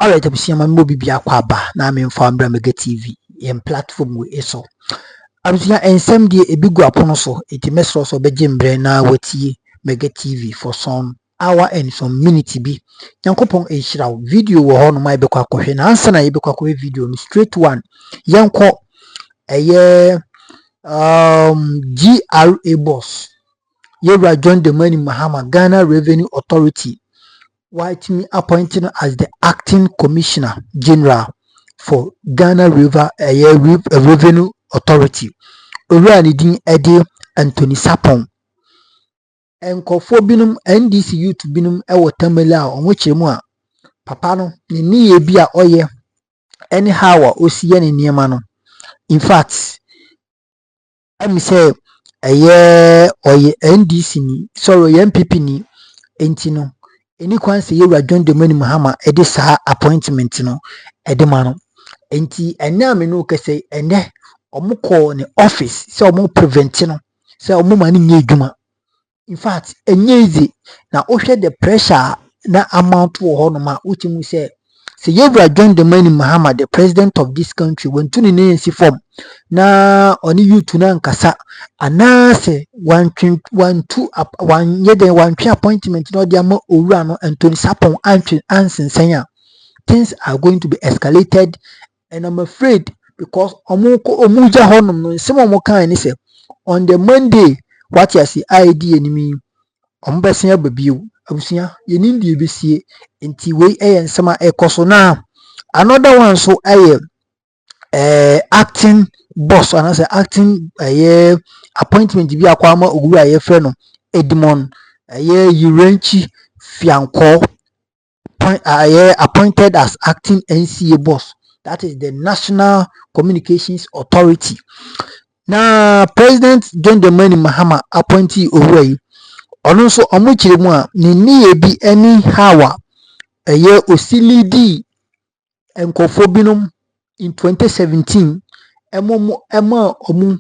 Alright, abusua mo bibia kwa aba na me mfa mbra mega TV yem platform we eso. Abusua ensem de ebigu apono so enti mesro so beje mbre na watie mega TV for some hour and some minute bi. Yankopon ehira video wo ho no mai bekwa kohwe na ansa na yebekwa kohwe video no straight one. Yanko eye GRA boss. Yebra John Mahama Ghana Revenue Authority. White me appointing as the acting commissioner general for Ghana Revenue Authority. Owurani din Ede Anthony Sapon. Enkofo binum NDC youth binum ewo tamale a onwo chemu a papa no ne niye bi a oye anyhow a osiye ne niema no. In fact, I'm say oye NDC ni sorry NPP ni enti no eni kwan se yewura John Mahama ede saa appointment no ede ma no enti ene amenu kese ene omukọ ne office se omu prevent no se omu ma ne nye adwuma. In fact enye easy na ohwe the pressure na amount wo ho no ma utimu se yewura John Mahama the president of this country when tuni ne nsi form na oni youth na nkasa anase one appointment no dia ma owura no Anthony Sapon ansensenya. Things are going to be escalated and I'm afraid because omuja honum no nsem omo kan ni se on the Monday what you see ID enemy ombesen ababiu abusia yenim die besie enti we ensema ekoso na another one so acting boss and I say acting appointment bi akwama ogura ye frɛ no Edmond Yirenchi Fianko appointed as acting NCA boss, that is the National Communications Authority. Now President John Mahama appointee owurai ono so omuchire mu a ne niye bi anyhow osilidi enkofo binum in 2017 ema omu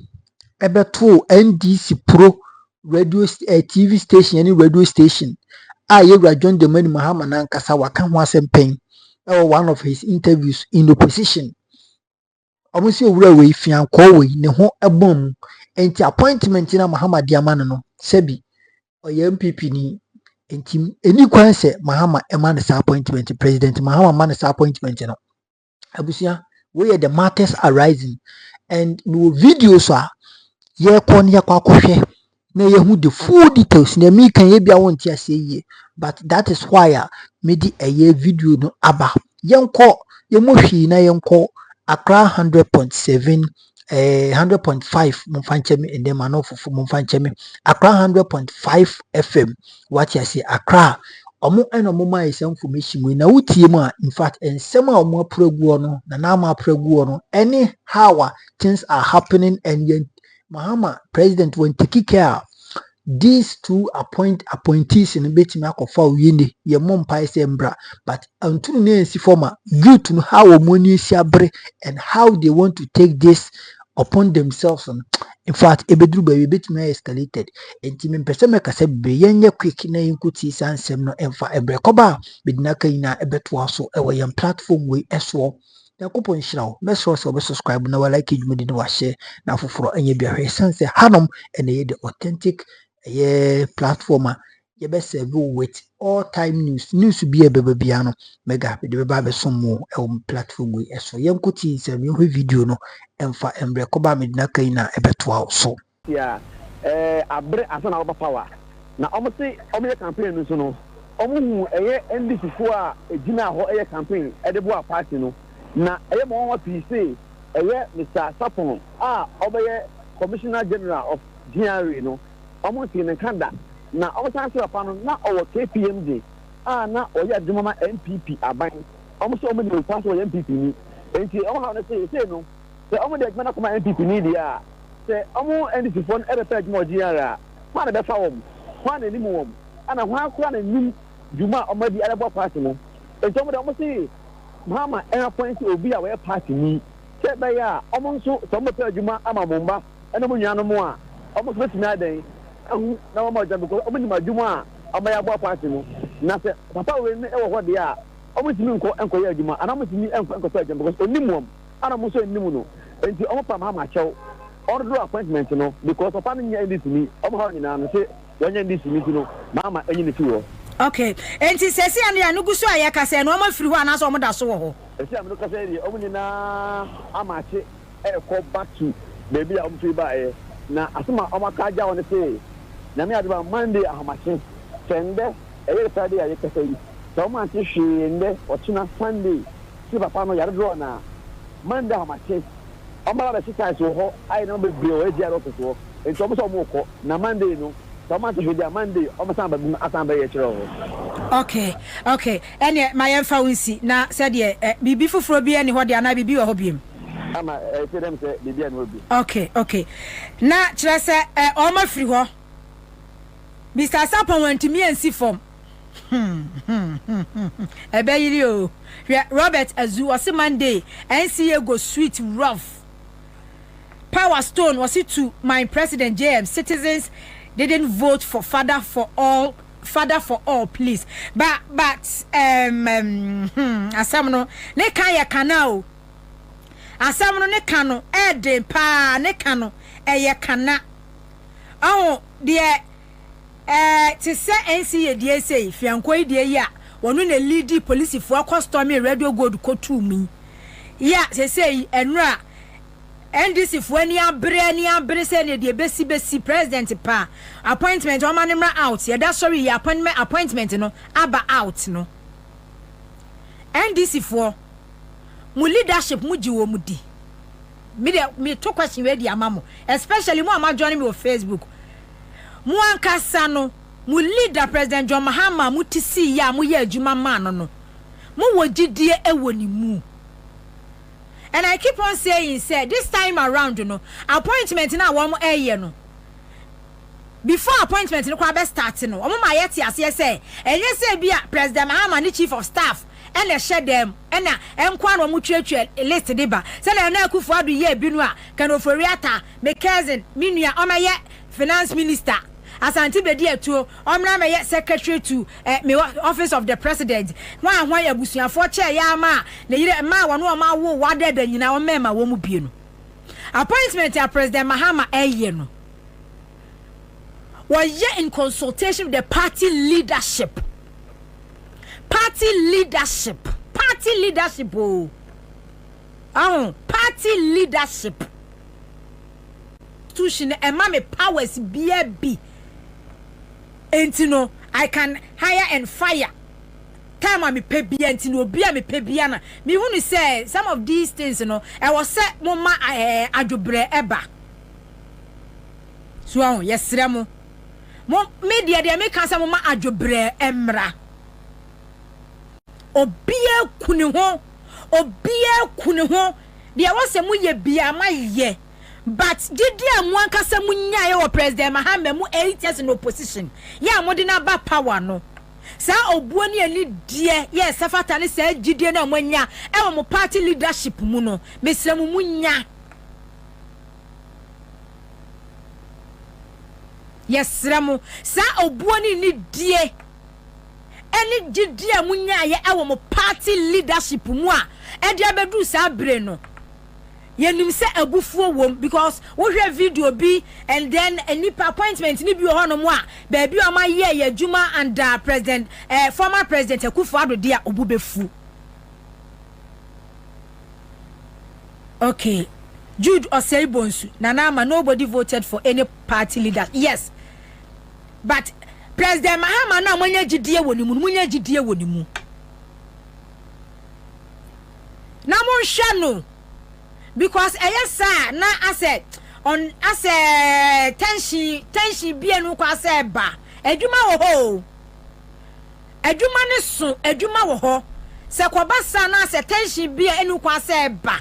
ebeto NDC Pro radio TV station any radio station yewura John Mahama na nkasa waka ho asempɛn one of his interviews in opposition omusi owura we Fianko we ne ho ebom enti appointment na Mahama diama no sebi oye MPP ni enti eni kwan se Mahama ema ne appointment President Mahama ma ne appointment no abusia we the matters arising and no videos are ye kon ye kwakohwe na ye hu the full details na me kan ye bia wonti ase ye, but that is why me di video no aba yenko ye mo hwi na yenko Accra 100.7 100.5 mumfanchemi ende manofufu mumfanchemi Accra 100.5 FM what you say Accra omo eno mo mai some information we na wutie mu a in fact ensem a omo apragu no na ma apragu no anyhow things are happening and yet Mahama president when take care these two appointees in betimi akofa uyene ye mompai sembra but antunu ne ensi former good to know how omoni si abre and how they want to take this upon themselves. In fact ebedru ba betimi escalated enti mempese mekase be yenye quick na yinkuti sansem no emfa ebre koba bedina kaina ebeto aso ewo yam platform we eso Yakopo nhyirawo mesro so be subscribe na like edwumadi na wa share na foforo enye bia hwe sense hanom ene ye the authentic platform ye be serve with all time news bi ebeba bia no mega be beba be somo platform we eso yemkoti nsem ye video no emfa embre koba medina kan na ebeto so ya abre asana oba power na omote omo campaign no so no omo hu NDC fo a ejina ho campaign edebo party no na mo what we say Mr. Sapon obeye Commissioner General of GRA no almost in Canada na osan se papa no na owo KPMG na oya adwuma NPP aban almost o me dey pass o NPP ni enti o ha na say no se o me dey adwuma na NPP ni dia se o NDC fon e repair adwuma GRA ma na be fa wom kwa na ni mu wom ana ho akwa na nim dwuma o ma di arebo party no enti o me dey o say Mahama appoint obi a we party ni se be ya omonso so mo pe adwuma ama bomba ena mo nua no mo a omo so timi adan na mo ma jabo ko omo ni madwuma a ama ya bo party no na se papa we ne e wo ho de a almost me enko ya adwuma and almost me enko so adwuma because onimum ana mo so enimu no enti omo pa Mahama chew or do appointment no because of an nya this me omo ha nyina no say wonya this me no Mahama enyi ne fi ho. Okay, enti sesi ande anugu so ayaka se no omo firi ho ana so omo da so ho. Esi am no ka say omo nyina amache e back to baby a omo fi ba na asema omo ka ja won say na me adba Monday ahamache sende Friday I can say so much she and Ochina Sunday. See Papa no yard na Monday how much? Omara the sister so I know be a jar office work. It's almost a moko na Monday no. So much she dey Monday almost Okay. And my influence na said ye bibi fufuro bi ani ho de ana bibi wo ho biem. Ama say dem say bibi ani ho bi. Okay. Na kire se o ma firi ho. Mr. Sapon went to me and see form. Ebeyiri o. Robert Azu was Monday. NCA go sweet rough. Power Stone was it to my president JM. Citizens didn't vote for father for all, please. But ASƐM no ne kan ya kana. ASƐM no ne kan no ede pa ne kan no eye kana. Oh dear. To say NCA DSA fianko die ya wonu na lead police for custom radio gold ko to me ya say enra NDC for any abre say ne de besi president pa appointment o manimra out ya da sorry ya appointment no aba out no NDC for mu leadership mu ji wo mu di me to question we di amamo especially mu ama join me on Facebook mu ankasa no mu leader president John Mahama mu tisi ya mu ye adwuma man no mu wogidie ewoni mu. And I keep on saying say this time around you know appointment na wo mo eye no before appointment no kwa be start no omo ma yeti ase say enye say bia president Mahama ni chief of staff ene hye dem ena enkwa no mu twetwe list de ba say na na akufu adu ye binu a kanoforiata me cousin minua o ma ye finance minister Asante bedi etuo omra me secretary to me office of the president hwan ya busuafo che ya ma na yire ma wono ma wo wade da nyina o mema wo mu bie no appointment ya president Mahama eye no was in consultation with the party leadership party leadership oh party leadership institution e ma me powers be entino I can hire and fire time me pay bia entino obi a me pay bia na me hunu say some of these things no I was say mama adwobre eba so yesre mo media de me kan say mama adwobre emra obia kunu ho de was say mu ye bia ma ye. But did you want to say munya president Mahama mu 8 years in opposition? Yeah, modina ba power no. Sa obuani ani die yes safata ne say gidie na munya e mo party leadership mu no. Mesra mu munya. Yes ramu sa obuani ni die. Eni gidie munya ye e mo party leadership mu a e dia bedu sa bre no. Yenim se abufuo wom because wo hwe video bi and then any appointment ni bi ho no mo a baabi o ma ye adwuma under president former president Akufo-Addo dia obubefu. Okay, Jude Oseibonsu Nana ma nobody voted for any party leader. Yes, but president Mahama na munya gidie wonimu na mo hwa no because sir na asset on asset tension bi enu kwa se ba adwuma wo ho adwuma ne so adwuma wo ho se koba sa na asset tension bi enu kwa se ba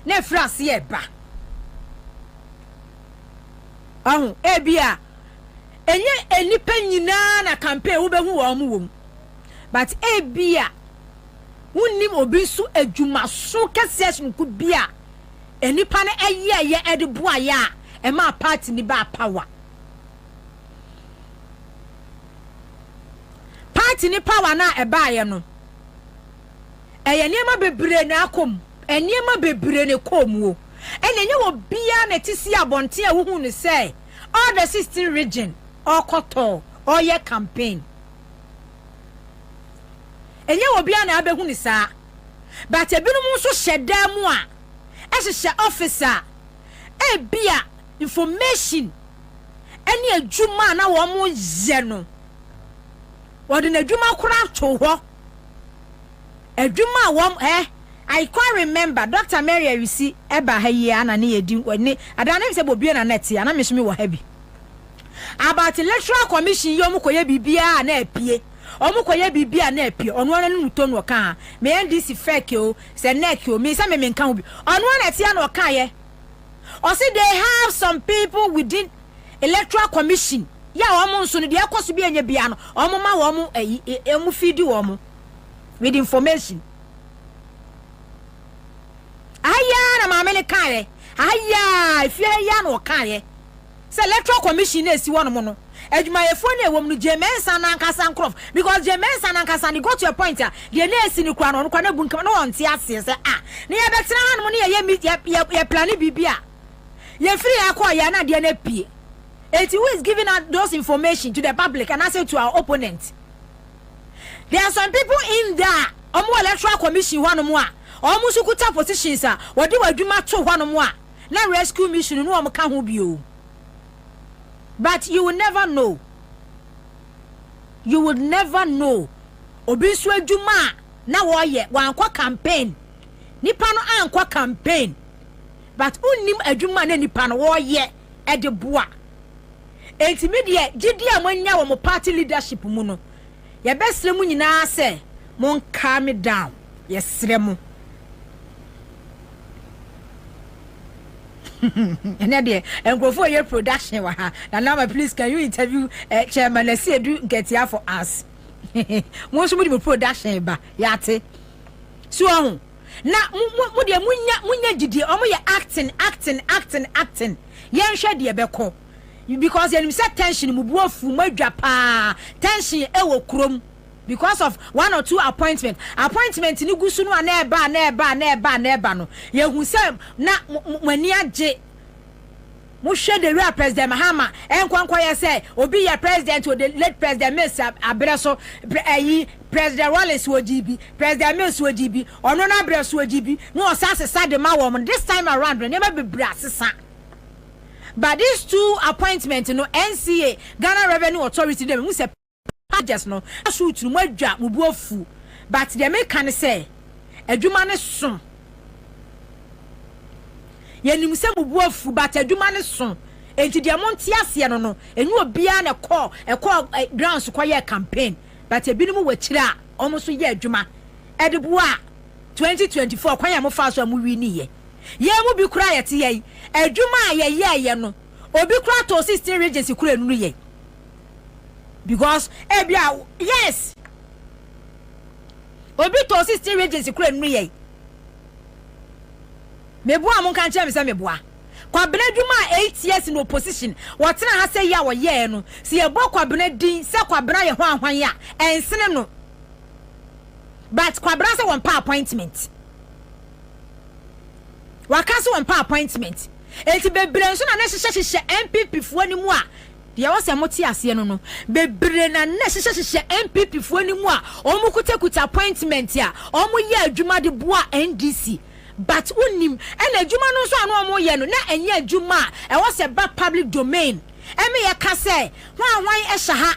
na frase e ba ebia enye enipa nyina na campaign wo behu wo mu wom but ebia wonnim obi so adwuma so kese nku bia enipa na eye ede boa ya e ma party ni ba power party ni power na e ba ye no niema bebre na akom niema bebre ne komuo enye wo bia na tisi abonte ahuhu ne say all the 16 region okoto oye campaign enye wo bia na abehu ne saa but ebinum nso hyeda mu a ehye officer bia information eni adwuma na wo mo ye no wode na adwuma kora to ho adwuma wo I can't remember Dr. Mary Arisi eba ha yi ana ne yedi wani adana se bobie na net ya na mesumi wo ha bi about electoral commission yom koye bibia na apie omukoye bibia na apie ono na nuto no ka me NDC fake o se neck o me se me nka obi ono na tie na oka ye o say they have some people within electoral commission ya omo nso no de akoso bi anya bia no omo ma wo mo emu feed wo mo with information aya na mamele kare aya ifie ya na okare se electoral commission na si wono mo no adwumayefo na ewom no jemensa na nkasa nkrof because jemensa na nkasa ni got to a point a de na esi ni kwa no kwa na bunkam na wonte ase se na ye betena hanom na ye plan bibia ye free akọ ya na de na pie who is giving out those information to the public and also to our opponents. There are some people in there omo electoral commission honom a omo sukuta positions a wodi wadwuma to honom a na rescue mission no omo ka ho bio. But you will never know. You would never know. Obi su adwuma na wo ye wankwa campaign. Nipa no ankwa campaign. But unnim adwuma na nipa no wo ye e de boa. Enti media gidi amanya wo mo party leadership mu no. Ye besre mu nyina se mon calm down. Ye sre mu. And there and go for your production wa ha. Now please can you interview chairman Sɛrious get here for us. Mo so mo production ba yate. So na mo de munya gidi omo ye acting. Yen hwe de beko. Because you say tension mu buafu madwa pa. Tension e wo krom. Because of one or two appointment ni gusu no na eba no ye hu se na mani age mo hwe the real President Mahama enkwankwa ye say obi ye president o the late President Mr. Abreso President Wallace wojibi President Mills wojibi ono na Abreso wojibi no osasesa de ma wo mo this time around never be brasesa. But these two appointments no NCA Ghana Revenue Authority dem say just no shoot no adwa mubuafu but the make can say adwuma ne so yenim se mubuafu but adwuma ne so enti de monte ase no enyu obia na e grounds kwa campaign but ebinim wakire a omo so ye adwuma edeboa 2024 kwa ya mo fa so amu wi ni ye mu bi kura yete ye adwuma ye no obi kura to 16 regions kura enu ye. Because yes obi to 16 regions kura nu ye meboa mon kan che me se meboa kwa benadwuma 8 years in opposition wotena ha se ya wo ye no se ye bo kwa benadin se kwa bena ye hwan ya ensene no but kwa bena se won pa appointment wakaso won pa appointment enti bebre so na hyehyehye NPP fo ani mu a dia wo se moti ase no bebre na hyehyehye NPP fo ani mu a omu kutakuta appointment a omu ye adwuma de boa NDC but unim ena adwuma no so anu omu ye no na enye adwuma e wo se ba public domain eme ye ka se hwan e hye ha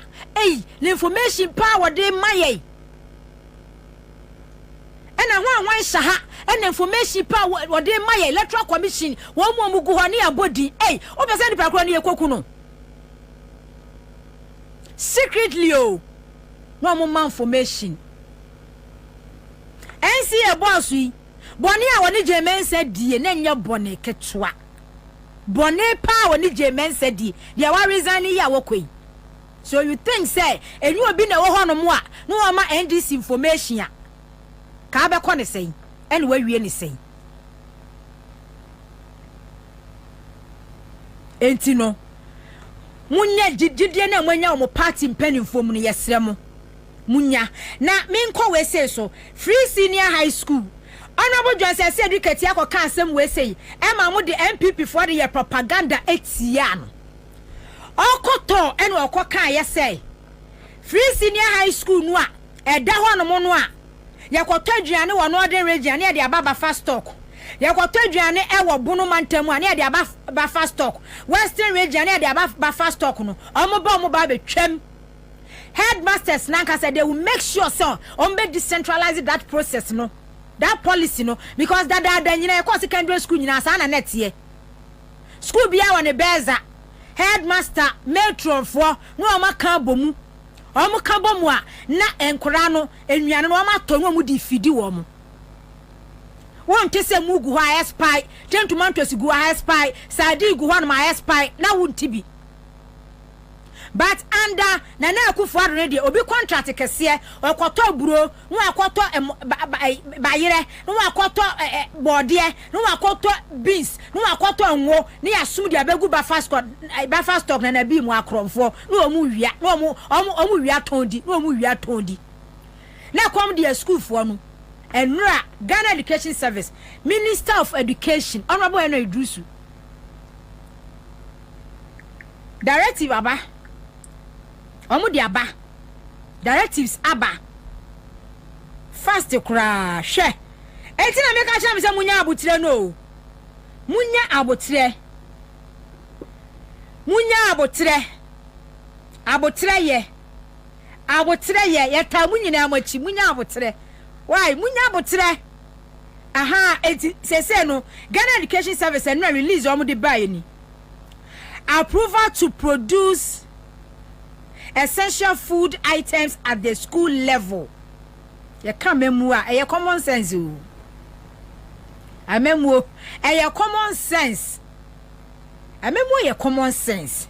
the information power de maye ena hwan hye ha and information power what they my electoral commission one more go on near body o be say nipa kro na yekoku no secretly no more information NCA boss yi boni a woni jemen said die na nya boni ketwa boni pa woni jemen said die dia wa resign ya wokoi so you think say enu obi na wo hono mo a no ma NDC information a ka be ko ne sei and we ni say enti no munya gidie na mwanya o party mpanimfo mu no yesre mo munya na menko we say so free senior high school honorable John say educate ya ko kan asem we say e ma mo the NPP for the propaganda etia no okoto ene okokan ye say free senior high school no a eda ho no mo no a yakoto aduane wo no den region na de ababa fast stock yakoto aduane e wo bunu mantamu a na de ababa fast stock western region na de ababa fast stock no omo ba betwam headmasters nanka said they will make sure so be decentralize that process no that policy no because that nyina e ko secondary school nyina sa na net ye school bia won e beza headmaster matron for no amaka bomu omuka bomu a na enkora no ennuane no amato no mu di fidi wo mu won tese mugu ho spy tentumantos gu ho spy sadi gu ho no ma spy na wunti bi but under Nana Akufo already obi contract kese okoto buro no akoto bayire no akoto bode no akoto beans no akoto nwo ne yasum dia begu ba fast stock na bi mu akromfo no omu wia no omu wia tondi no omu wia tondi na kom dia school fo no enra Ghana Education Service Minister of Education honorable Eno Idrusu directive aba omu di aba directives aba fast kra hwe enti na meka cha me se munya abotire no munya abotre ye ta munyina amachi munya abotre why munya abotre aha enti se no Ghana Education Service and release omu di buy ni approval to produce essential food items at the school level. You can't remember a common sense. I remember a common sense. I remember your common sense.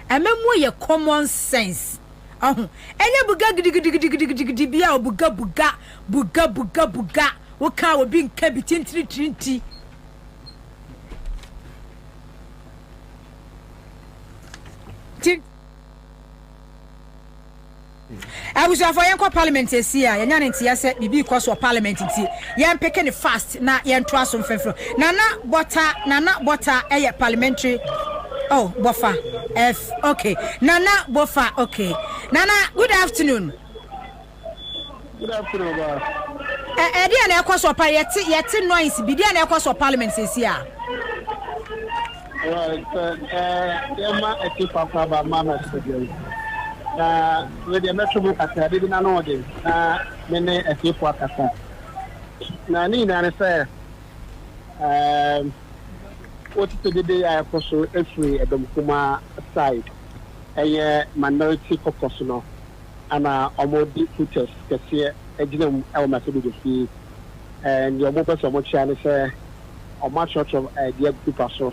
I remember your common sense. Oh, and you buga. What kind of being kept in 320? I was for your parliament this year. You know, said bibi because of parliament. You picking it fast. Na you trust some friend. Nana butter. Parliamentary. Oh, buffer. F. Okay. Nana buffer. Okay. Nana. Good afternoon. Good afternoon, boss. Dia na ekwa so parliament. Yet noise. Bi dia na ekwa so parliament this year. Right. Emma ekipa kwa ba mama studio. With the metro kasa did na no dey na mene ekipa kasa. Na ni na say what to dey akoso every edom kuma side. Eye minority caucus no ana omodi futures kese ejinem e ma se do fi and your mo person mo chia ne say o ma church of idea people so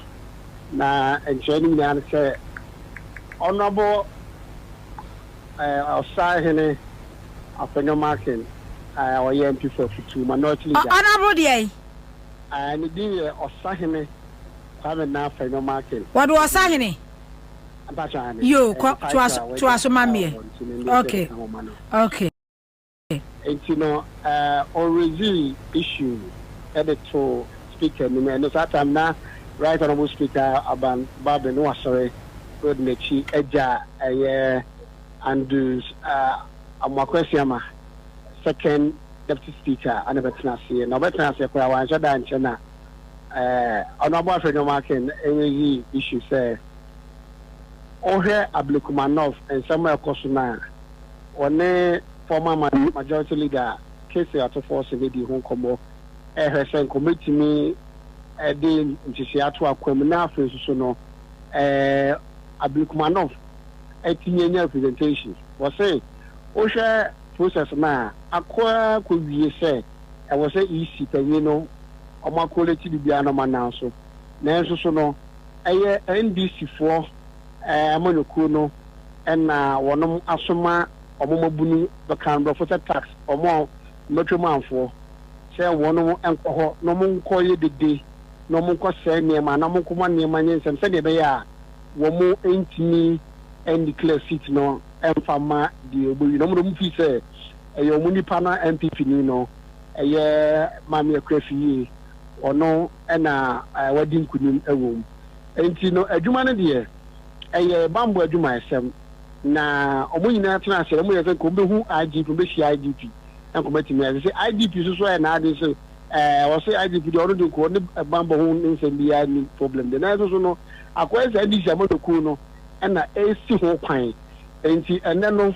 na enjoying na say honorable Osahene Apenyo Markin or NPP for 2 minority leader. Honorable Day. And the Osahene having now Apenyo Markin. What was Osahene? You to us, mammy. Okay. Okay. And you know, already issue editor speaker, and that time now, right honorable speaker about Babe no sorry, good Nechi Eja, and Amakwesiama, second deputy speaker, and Betnasi, and Betnasi, for our Jada and Chena. Honorable Apenyo Markin, any issue say. Ohe Ablikumanov and Samuel Kosuna, one former majority leader, Casey out of force in the Hong Kong, a committee me a day in Chisiatua, Quemina, Frisono, Ablikumanov, 18-year presentation. Was say, Osha process na, Aqua could be say, I was a easy, you know, or my quality to be an man so. Nanso, a NBC4. Monokuno and one asoma or Momobuni, the kind of tax or more metroman for say one alcohol, no more call you the day, no more cost say near my no more near my name, and say they are one more ain't me and declare seat no emfama di oboyi no mo fi say e omo nipa na NPP ni no eye mama akrafi ono na wadi nkunim ewom enti no adwuma no de eye bambo adwuma ASƐM na omo nyina tena ase mo yese ko behu IGP be shi IGP en ko betimi ase IGP so so na ade so wo say IGP de ono de ko ne bambo hu nsem bia ni problem de na so no akwai say di jamo de ku no na esi ho kwan enti ene no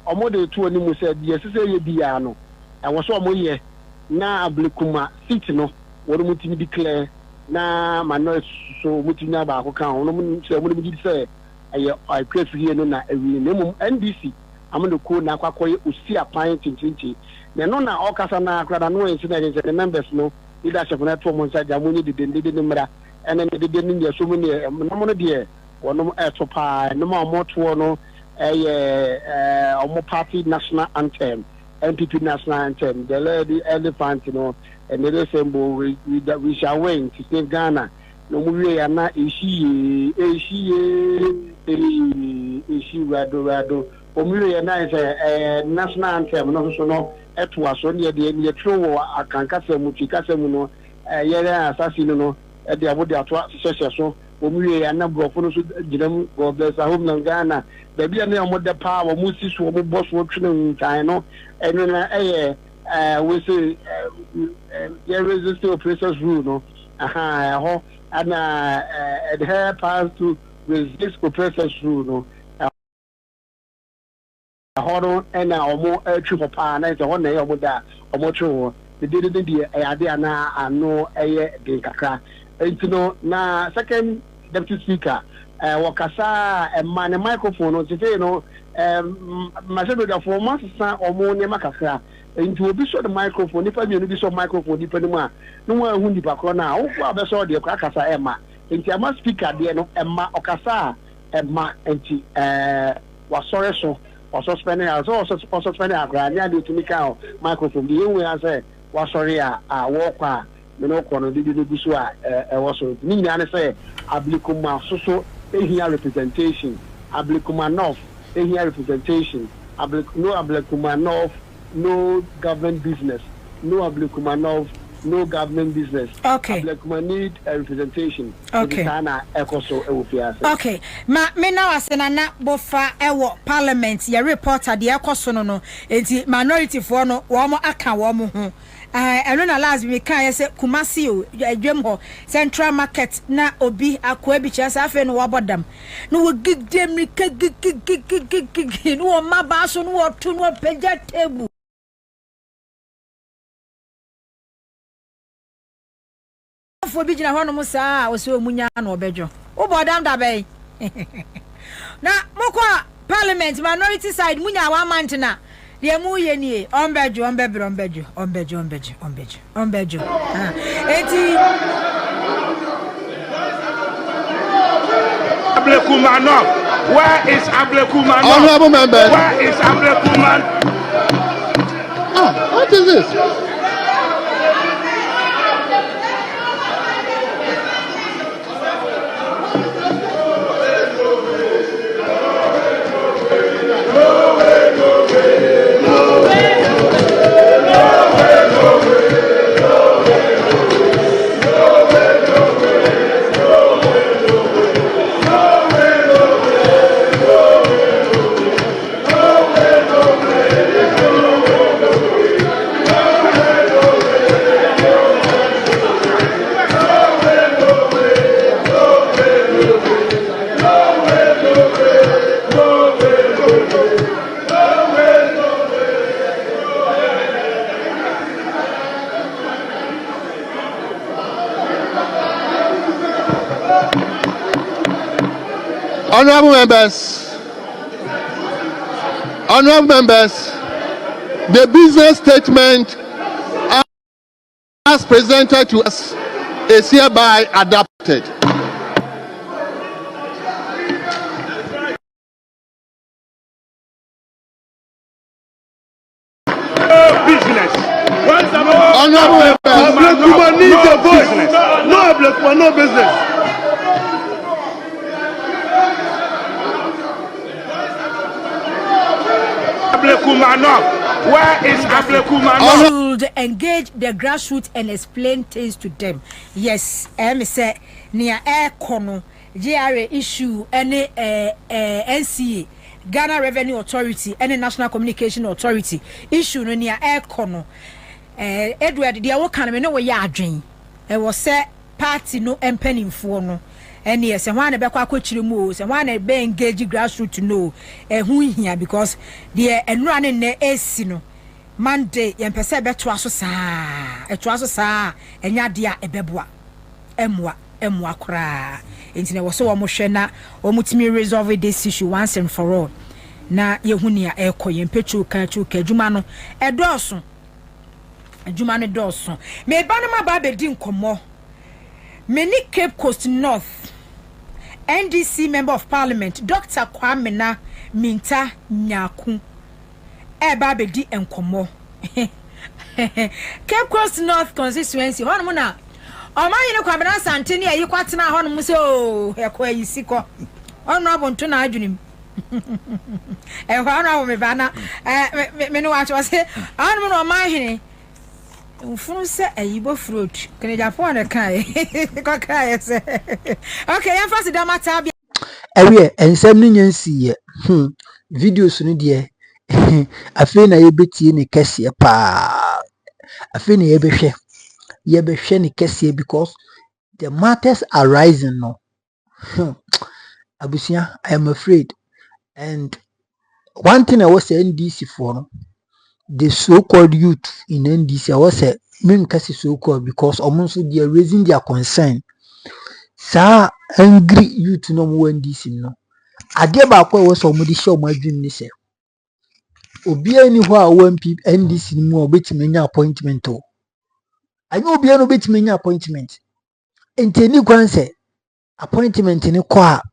omo de tu oni mu say de sese ye bia no wo so omo ye na ablekuma seat no wo mo timi declare na mano so mutinya ba ko kan ono mo say mo de say aye I pray for you no na ewi na mum NDC amado ko na akwakoye osi apan tintinti na no na okasa na akrada no ensi na the members no leadership na to mo nsa jamu ni de ni mra ene ne de ni ya so mu ne no mo de wono etopa no ma mo to no omo party national anthem NPP national anthem the lady elephant no and the symbol we shall win to save Ghana no mu we na eshi rado omuye na is national anthem no so no eto aso ne de tro akanka semu tika semu no yere asasi no e de abode ato sese so omuye na brofo no so ginam go bless home na Ghana da bia na omo de pa wo mu si so omo boss wo twene ntan no eno na we say resist oppressors rule no ho and adhere pass to resist oppressors rule no hono ena omo atwi papa na se ho na ye omo da omo twe the de ade ana ano eye de kakra entino na second deputy speaker wakasa man microphone no say no masedo da for masa omo ne makakra enti obi so the microphone nipa bi no bi so microphone nipa no a no wa hu nipa kro na wo abeso de akasa ema enti ama speaker de no ema okasa ema enti wasore so suspending also suspending agrania de to make out microphone the way I say was sorry walk me no kono de so was so ni nyane say ablikuma so here representation ablikuma north here representation ablikuma north no government business no ablikuma north no government business. Okay. Ablikuma need a representation. Okay. Okay. Me now asena na bofa ewo parliament ya reporter de ekoso no enti minority for no wo mo aka wo mo ho eno na last we kan yese Kumasi o adwam ho central market na obi akwa bi chese afa no wabodam no wo gigdem no wo maba so no wo tu no peja table for bi gina hono musa o se omunya na obedwo wo bodam da bei na mokwa parliament minority side munya wa mant na de mu ye ni onbejo eti Ablekumano, where is Ablekumano? Honorable members, where is Ablekuman? What is this? Honorable members, the business statement as presented to us is hereby adopted. Business. Honorable members, Ablekuma needs a voice. no Ablekuma, no business. Where is Ableku Manok? Should engage the grassroots and explain things to them. Yes, say near air kono GRA issue any NCA Ghana Revenue Authority any National Communication Authority issue no near air kono Edward dia wo kan me no we ya adwen e wo se party no empanimfo no ene yes e hwan na be kwa kwachiri mu o se hwan na be engage grassroots no hu hia because the enura ne na esi no Monday yempese be to aso saa enya dia ebeboa emwa kra enti ne wo so wo mo hwe na wo mutimi resolve this issue once and for all na yehunia ekoye mpechu ka adwuma no edoso adwuma no doso me ba no ma ba be di nkomo many Cape Coast North NDC Member of Parliament Dr. Kwamena Minta Nyaku ba be di nkomo Cape Coast North constituency hono mo na o ma yine Kwamena Santini ayi kwatena hono mo se o ekwa yi siko ono abonto na adwunim hono me bana me no wacho se hono mo no ma hene ufunu se ayibo fruit kene Japan na kai ko kai se okay ya fast da mata bia ewe ensem ni nyansi ye videos no de afi na yebetie ne kese pa afi na yebehwe ne kese because the matters are rising no abusia I am afraid. And one thing I was saying NDC for no, the so-called youth in NDC I was saying men kasi so-called because almost they are raising their concern. Sa angry youth no more NDC no. Ade ba kwa was omudi show my dream ni say. Obi ani ho a NPP NDC ni mu obetimi nya appointment o. Anyo obi ani obetimi nya appointment. Enti ni kwan say appointment ni kwa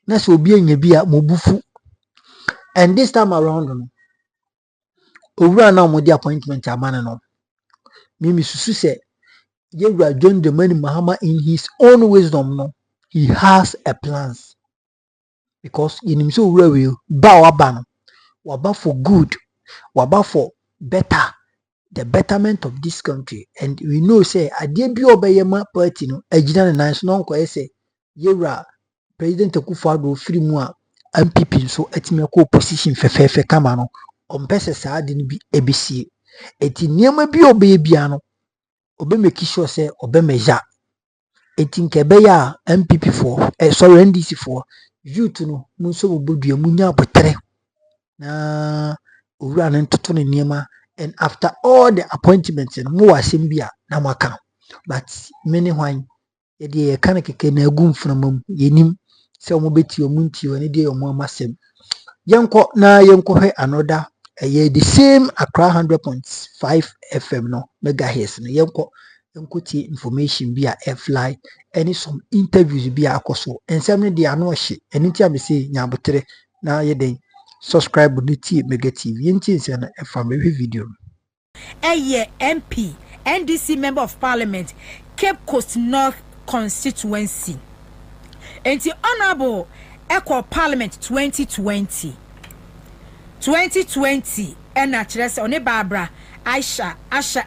na so obi anya bia mobufu. And this time around no. Owura na mo di appointment amana no. Mimi susu say Yewura John Mahama in his own wisdom no. He has a plans. Because in him so we ba waba no. Waba for good. Waba for better. The betterment of this country. And we know say adie bi obeyema party no agina na nice no nko say Yewura President Akufo-Addo free mu a NPP so etime ko opposition fefefe kama no ompese saa de bi ebesie eti niema bi obeye bia no obe make sure say obe meja eti nkebe ya NPP for sorry NDC for youth no mun so obodua munya abotre na owura ne ntoto ne niema. And after all the appointments no mo wasem bia na maka but many hwan ye de kana keke na agum framam yenim se omo beti omunti woni de omo amasem yenko na yenko he another the same Accra 100.5 FM no megahertz no yenko ti information bi a fly any some interviews bi akoso ensem ne de ano hye eni ti amese nyabotere na ye den subscribe to T Mega TV yenti se na efam every video MP NDC Member of Parliament Cape Coast North constituency enti honorable Eco Parliament 2020 ena kyerese one Barbara Asha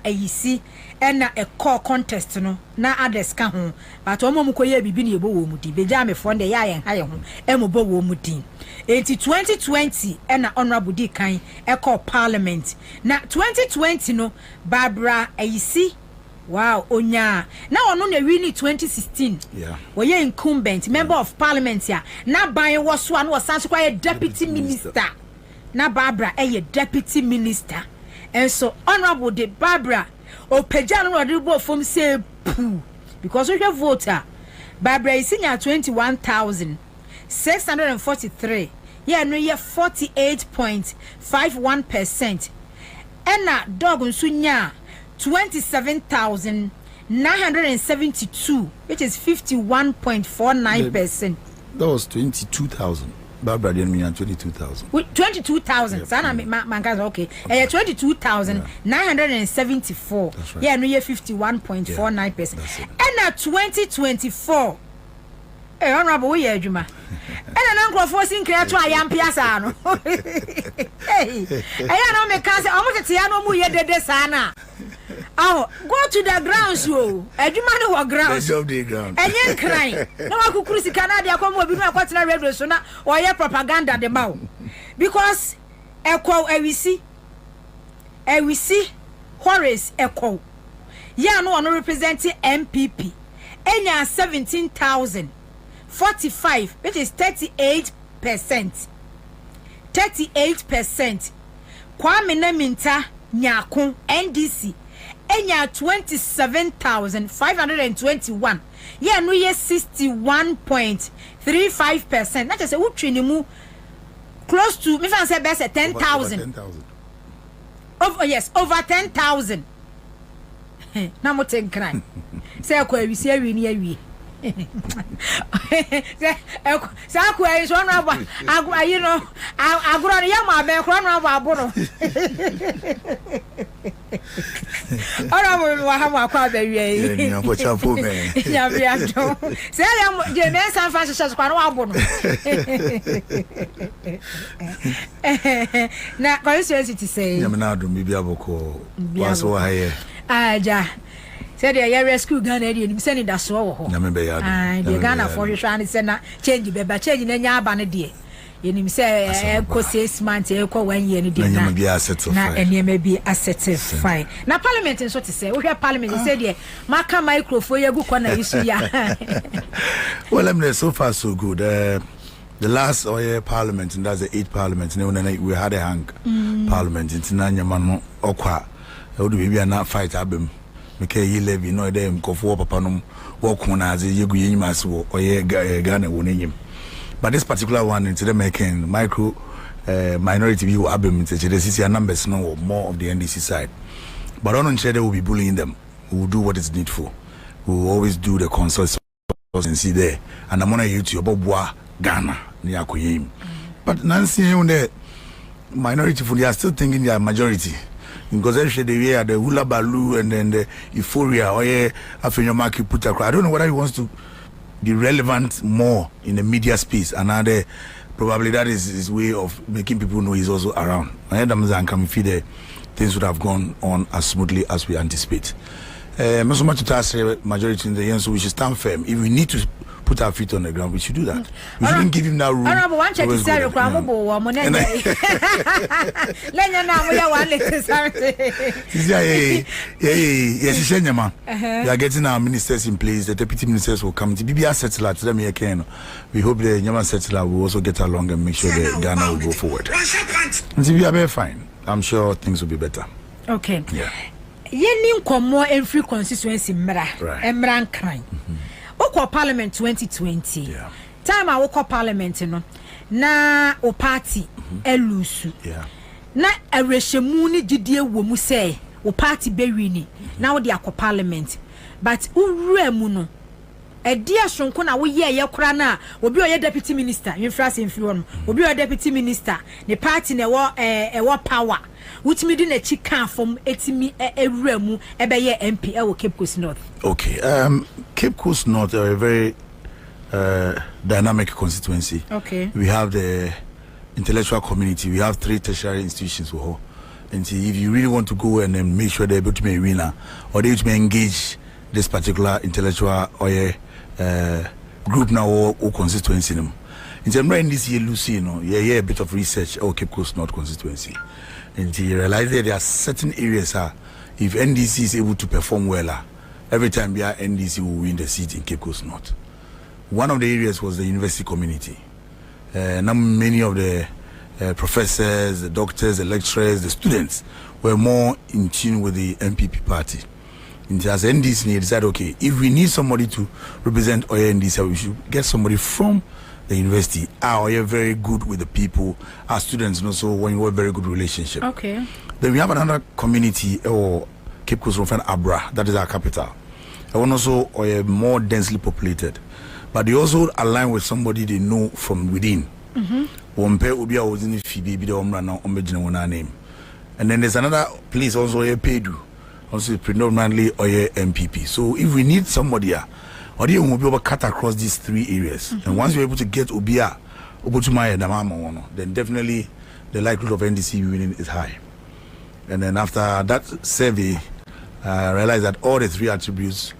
ayisi ena Eco contest no na others ka ho but omo mkoye bibi na ebo wo mudi beja me fo nde ya yen ha ye ho emobo wo mudi enti 2020 ena honorable di kan Eco Parliament na 2020 no Barbara ayisi wow onya na ono na wini 2016 yeah we incumbent member of parliament ya na ban wo so an wo san so kwa deputy minister na Barbara deputy minister and so honorable de Barbara o peja no de bo fom say poo because we have voter Barbara is in 21,643 yeah no yeah 48.51% and na dog nsunya 27,972, which is 51.49%. That was 22,000. Barbara didn't mean 22,000. 22,000. Sana mangaza okay. 22,974. That's right. Yeah, no, yeah, 51.49%. And at 2024, honorable we adwuma ena na nkrofo sinkre to ayam piasa no eya no me kan say omo tete ya no mu ye dede saa na go to the grounds yo adwuma no wo grounds enye nkran na wa kukuru sika na de akomo obi no akwatena radio so na wo ye propaganda de ma because ewisi Horace Eko ya no one representing NPP enya 17,045 which is 38%. Kwame Naminta Nyako NDC enya 27,521 ya no ye 61.35%. That is a utwini close to me fan say best 10,000. Over yes, over 10,000. Na mo ten cry. Say akwa wi say wi ni awi. Say akwa is one of you know, agro ya ma be kro na ba aburo. Ora mo Mahama akwa be wi. Ni afo chapo me. Ya bi ajo. Say ya je men san fa sheshe kwa na aburo. Na constituency say. Ya me na do bibia boko. Waso wa haye. Aja. Said the rescue Ghana area send that so na me be ya the Ghana for hwan say na change be change na nya aba ne de yenim say ko 6 months e ko 1 year ne de na enema bi asset fine na parliament nso te say we hear parliament say the maka microphone yagu ko na isu ya. Well, I mean, so far so good. The last parliament, and that's the 8th parliament, we had a hang parliament in Tinanya Mano Okwa. I would be not fight abim. Make ye levy no them go for papanum walk on as you go in mass or Ghana winning him. But this particular one into the making micro minority view abim into the CC numbers no more of the NDC side. But on share they will be bullying them. We will do what is needful. We will always do the consultancy there. And I'm on YouTube about Ghana near Kuyim. But Nancy on the minority they are still thinking they are majority. Because actually they are the hula baloo and then the euphoria or African put across. I don't know whether he wants to be relevant more in the media space, and other probably that is his way of making people know he's also around. Things would have gone on as smoothly as we anticipate. So much to ask majority in the end, so we should stand firm. If we need to put our feet on the ground, we should do that. We shouldn't give him that room. Honorable, one check is there. We are getting our ministers in place. The deputy ministers will come. The BBR settler, to them here can. We hope the Nyaman settler will also get along and make sure that Ghana will go forward. And we are very fine. I'm sure things will be better. Okay. Yeah. Yenin komo every constituency mra emran kran okwa parliament 2020 yeah. Time a okwa parliament no na o party elusu yeah. Na erehemu ni gidie wo mu say o party be wini na wo de akwa parliament but uwura mu no edi asonko na wo ye kora na obi oye deputy minister infrastructure influon obi oye deputy minister ne party na ewo power which made in a chicken from etimi ewuramu ebeye MP Cape Coast North. Okay, Cape Coast North are a very dynamic constituency. Okay, we have the intellectual community. We have 3 tertiary institutions. And see, if you really want to go and then make sure they're able to be a winner or they to engage this particular intellectual or group now or constituency them. In terms of this year, Lucy, a bit of research or Cape Coast North constituency. And you realize that there are certain areas if NDC is able to perform well, every time we are NDC will win the seat in Cape Coast North. One of the areas was the university community. Now many of the professors, the doctors, the lecturers, the students were more in tune with the NPP party. And as NDC, they decided, okay, if we need somebody to represent NDC, we should get somebody from the university. Are very good with the people, our students, and also when you have a very good relationship. Okay. Then we have another community or Cape Coast North, Abra, that is our capital. And also more densely populated, but they also align with somebody they know from within. And then there's another place also Pedu, also predominantly MPP. So if we need somebody or you will be able to cut across these 3 areas. And once you're able to get Obia, Obutumaya, Damama, then definitely the likelihood of NDC winning is high. And then after that survey, I realized that all the 3 attributes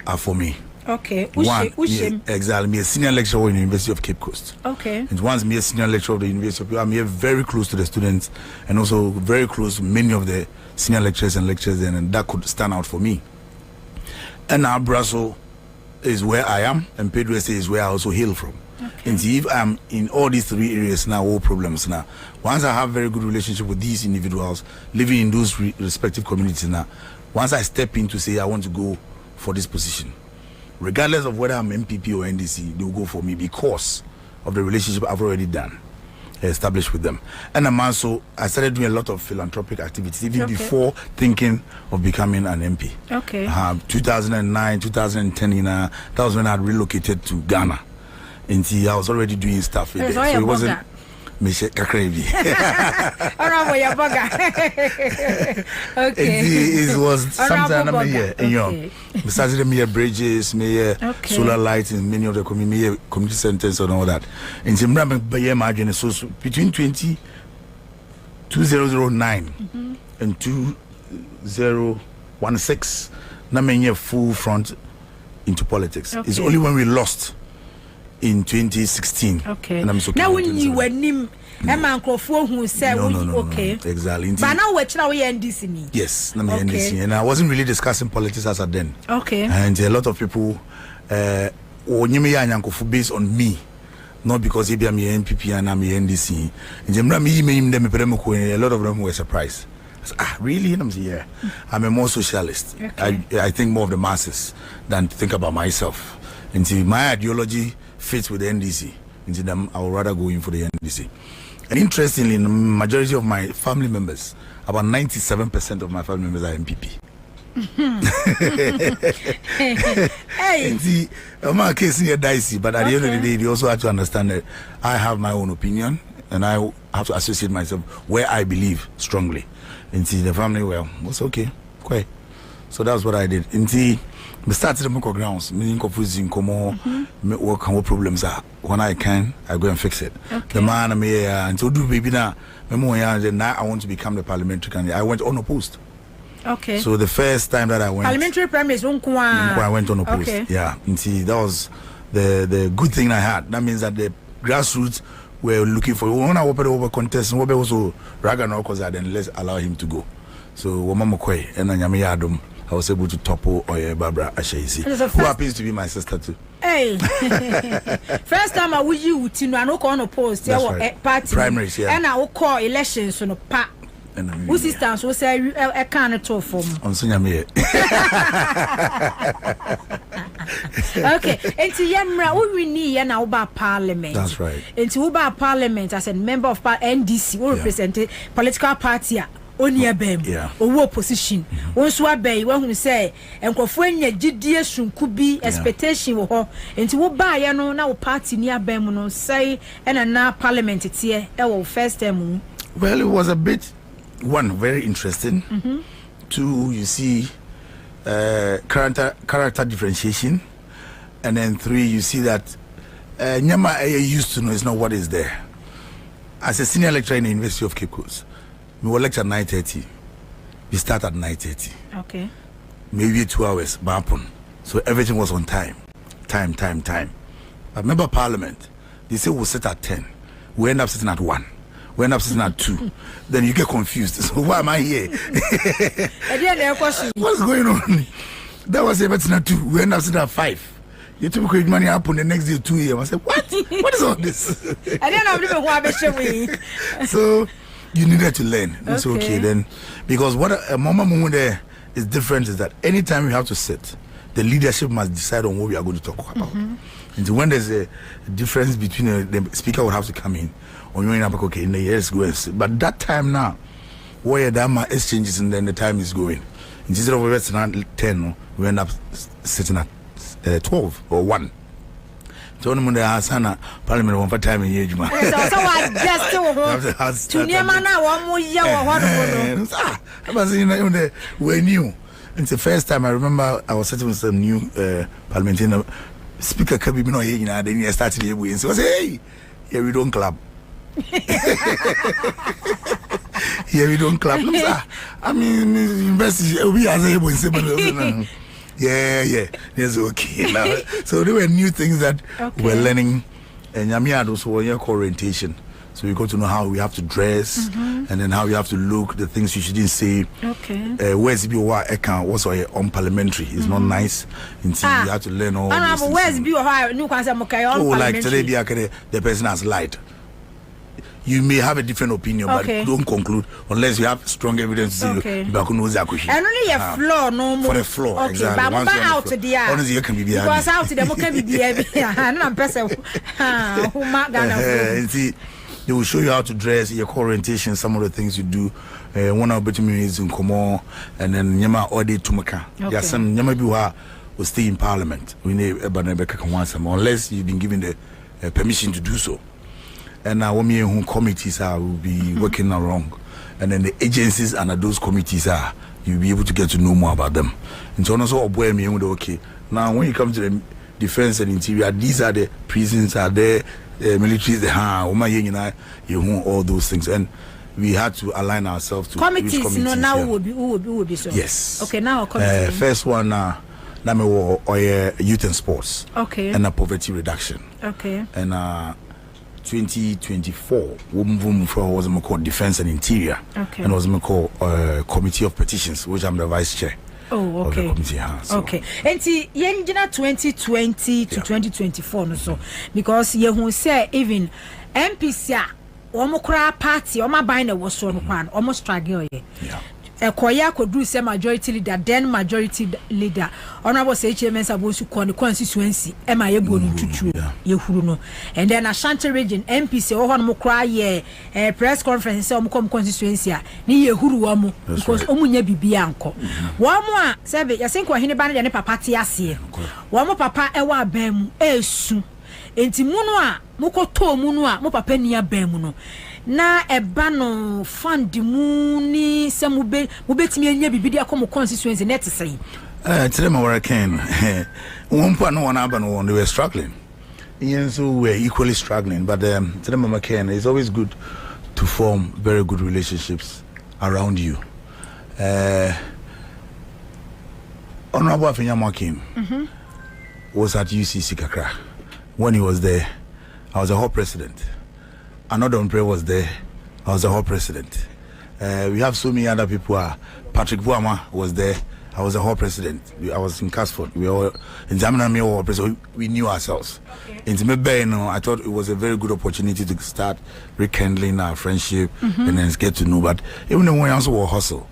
are for me. Okay. Exactly. Me a senior lecturer in the University of Cape Coast. Okay. And once me a senior lecturer of the University of I'm here very close to the students and also very close to many of the senior lecturers and lecturers, and that could stand out for me. And now Brussels is where I am, and Pedro is where I also hail from. Okay. And see, if I'm in all these 3 areas now, all problems now. Once I have very good relationship with these individuals living in those respective communities now, once I step in to say I want to go for this position, regardless of whether I'm NPP or NDC, they will go for me because of the relationship I've already established with them. And I'm also, I started doing a lot of philanthropic activities even before thinking of becoming an MP. Okay. 2009, 2010, that was when I relocated to Ghana. And see, I was already doing stuff with so it wasn't Michelle Kakrevi. Okay. It was sometime besides the bridges, solar lights in many of the community centers and all that. And so between 2009 and 2016, na full front into politics. It's only when we lost in 2016. Okay. Now when you were nim who said okay. Exactly. But now we're NDC. Yes, NDC. And I wasn't really discussing politics as at then. Okay. And a lot of people based on me, not because he be a NPP and I'm a NDC. A lot of them were surprised. I said, really? And I'm saying, yeah. I'm a more socialist. Okay. I think more of the masses than to think about myself. And see, my ideology fits with the NDC. And see, I would rather go in for the NDC. And interestingly, the majority of my family members, about 97% of my family members are NPP. Hey. And see, my case is dicey, but at the end of the day, they also have to understand that I have my own opinion and I have to associate myself where I believe strongly. And see, the family, well, was okay, quite. So that's what I did. And see, I started the Moko grounds, meaning confusing, work on what problems are. When I can, I go and fix it. Okay. The man, and so do baby now. Now I want to become the parliamentary candidate. I went unopposed. Okay. So the first time that I went, parliamentary primaries, I went unopposed. Okay. Yeah. And see, that was the good thing I had. That means that the grassroots were looking for when I opened over contest, and also Ragano, because then let's allow him to go. So Wamama Kwe and Nyami Adam, I was able to topple Barbara Ashaisi, who happens to be my sister too. Hey, first time I will you to know on post party primaries, yeah, and I will call elections on a pa. Who sisters will say I can't talk for me. On Sunyame. Okay, and to Yamra, we need an Uba Parliament. That's right. And to Uba Parliament as a member of NDC, who represented political party. Only a bem, or opposition. Once we bay, one who say, and Kofuenya GDS could be expectation or into what buy now party near Bemono say, and now parliament it's here, our first time. Well, it was a bit one very interesting. Two, you see, character differentiation, and then 3, you see that Nyama used to know is not what is there. As a senior lecturer in the University of Cape Coast, we will lecture at 9:30. We start at 9:30. Okay. Maybe 2 hours, Bapon. So everything was on time. Time. I remember Parliament. They say we'll sit at 10. We end up sitting at 1. We end up sitting at 2. Then you get confused. So why am I here? What's going on? That was everything at 2. We end up sitting at 5. You took quick money up on the next day 2 a.m. I said, what? What is all this? I don't know what So you needed to learn. It's okay then. Because what a mama there is different is that anytime we have to sit, the leadership must decide on what we are going to talk about. And so when there's a difference between the speaker would have to come in on your up, okay, yes, go and sit. But that time now, where the exchanges and then the time is going. Instead of sitting at 10, we end up sitting at 12 or 1. So no Monday Hasana Parliament one for time in Yejuma. So I just to near mana one more year or what? I was in we knew. It's the first time I remember I was sitting with some new parliamentarian speaker. Kabi, you know, then he started here and so I say, hey, here we don't clap. Here we don't clap. I mean, university we are able to say, yeah, that's okay. Now, so there were new things that we're learning, and Yamiad also were orientation. So we got to know how we have to dress, and then how we have to look, the things you shouldn't say. Okay. Where's what's unparliamentary? It's not nice. Until you have to learn all these things. Where's like today, the person has lied. You may have a different opinion, but don't conclude unless you have strong evidence to say you knows that question. And only a floor, no more. For the floor, exactly. But out to the honestly, you can be because out to the can be I'm person who mark down. See, they will show you how to dress, your orientation, some of the things you do. One of the is in Komo, and then Yama Ode Tumaka. There are some Yama Biwa will stay in Parliament. We need unless you've been given the permission to do so. And now when committees will be working along, and then the agencies under those committees you'll be able to get to know more about them. And so also me okay. Now when you come to the defense and interior, these are the prisons, are there military, all those things, and we had to align ourselves to committees. No, now who will be so. Yes. Okay, now committee. First one youth and sports. Okay. And poverty reduction. Okay. And 2024 was called Defense and Interior, and was called Committee of Petitions, which I'm the vice chair. Oh, okay. Of the committee, so. Okay. And see, 2020 to 2024, no so because you who say even MPC, Omokra party, Oma Bina was so one, almost struggle. Yeah. Koya could do some majority leader, then majority leader. Honorable HMS supposed to call the constituency. Am I able to choose? You and then Ashanti region MPC or one more cry press conference or come constituency. Ni Yehuru because Omunya Bibianco. One more, Sabe, I think we're in a band and a papati asi. One more papa ewa bem, soon. Enti munua, moko to munua, mo papa niya bemuno. Na ebano fund muni se mubetimi anya bibidi akomo constituency net say today my work can one point no one abano they were struggling, and so we're equally struggling, but today my can it's always good to form very good relationships around you. Honorable Afenyamakin was at UCC Kakra. When he was there, I was a whole president. Another Prez was there. I was the whole president. We have so many other people. Patrick Buama was there. I was the whole president. I was in Casford. We all in Zamina were president. We knew ourselves. In Timebe, I thought it was a very good opportunity to start rekindling our friendship and then get to know. But even when we also were hustle.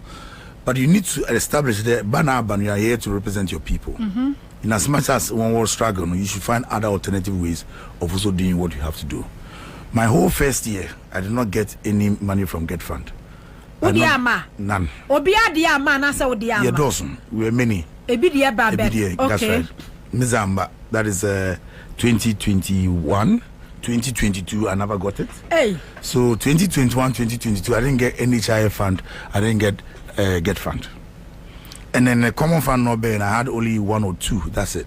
But you need to establish that Ban you are here to represent your people. In as much as one will struggle, you should find other alternative ways of also doing what you have to do. My whole first year, I did not get any money from Get Fund. None. Yeah, Dawson. We were many. Okay. That's right. Mizamba. That is 2021, 2022. I never got it. Hey. So 2021, 2022, I didn't get NHIF fund. I didn't get Get Fund. And then the common fund no bear, and I had only 1 or 2. That's it.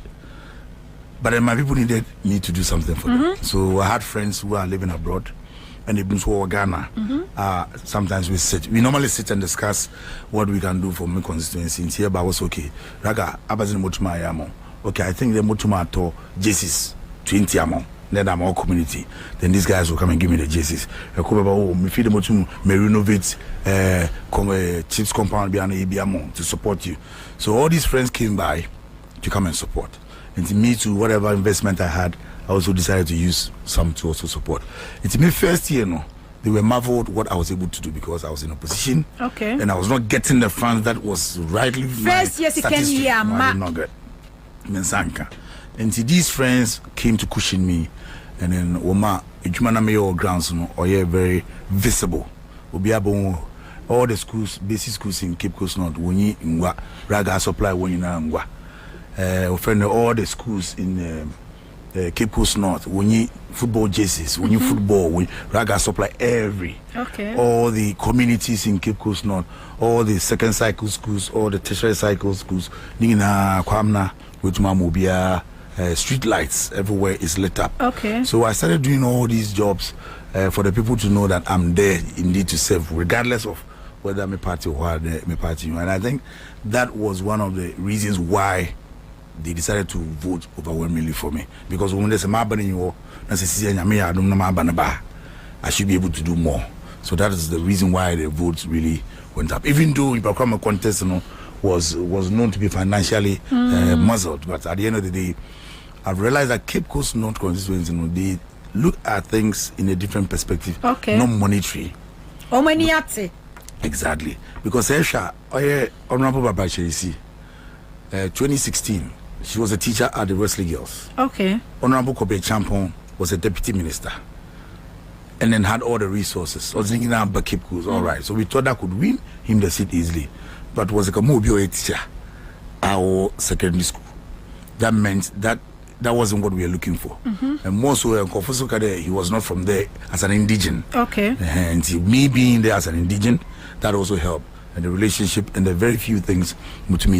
But then my people needed me to do something for them. So I had friends who are living abroad, and they've been to Ghana. Sometimes we normally sit and discuss what we can do for my constituency. Here, but I was okay. Raga, Abazin Motuma Yamo. Okay, I think the Motuma to Jesus 20 Yamo. Then I'm all community. Then these guys will come and give me the jerseys. I come about me feed them to me renovate chips compound behind ABM to support you. So all these friends came by to come and support. And to me, to whatever investment I had, I also decided to use some to also support. It's my first year, they were marveled what I was able to do because I was in opposition. Okay. And I was not getting the funds that was rightly first year, second year, I did not get. And these friends came to cushion me, and then Oma, Ejumana grounds, or very visible. All the schools, basic schools in Cape Coast North, Wuni, Ngwa, Raga supply Wuni na Ngwa. All the schools in Cape Coast North, we need football jerseys, we need football, we Raga supply all the communities in Cape Coast North, all the second cycle schools, all the tertiary cycle schools, Nina, Kwamna, with Mamubia, street lights everywhere is lit up. So I started doing all these jobs for the people to know that I'm there indeed to serve, regardless of whether I'm a party or my party. And I think that was one of the reasons why they decided to vote overwhelmingly for me. Because when there's a map in you, I should be able to do more. So that is the reason why the votes really went up. Even though the Procurement contest was known to be financially muzzled, but at the end of the day, I've realized that Cape Coast North constituency, they look at things in a different perspective, not monetary. Exactly. Because Honorable Baba Cherisi, 2016, she was a teacher at the Wesley Girls. Honorable Kobe Champon was a deputy minister. And then had all the resources. I was thinking about Cape Coast, all right. So we thought that could win him the seat easily. But was a Kamobio teacher, our secondary school. That meant that wasn't what we were looking for. And more so, he was not from there as an indigent. And me being there as an indigent, that also helped. And the relationship and the very few things and 4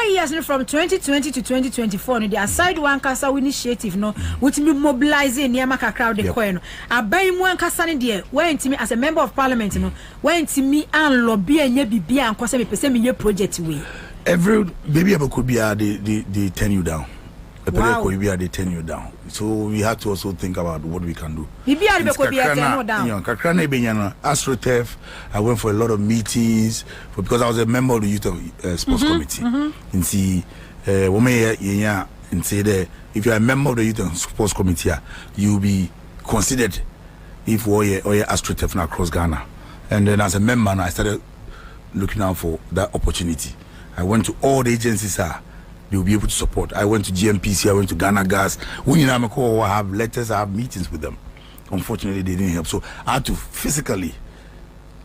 years from 2020 to 2024 the aside one kasa initiative no with me mobilizing near maka crowd the coin abai mu ankasa ne de went me as a member of parliament no went me and lobby anya bibia ankosa me pese me project we every baby could be they turn you down. They turn you down. So we have to also think about what we can do. AstroTurf, I went for a lot of meetings because I was a member of the youth sports committee. And see, and say that if you're a member of the youth sports committee, you'll be considered if you're AstroTurf across Ghana. And then as a member, I started looking out for that opportunity. I went to all the agencies. They will be able to support. I went to GMPC, I went to Ghana Gas. When you know, I have letters, I have meetings with them. Unfortunately, they didn't help. So I had to physically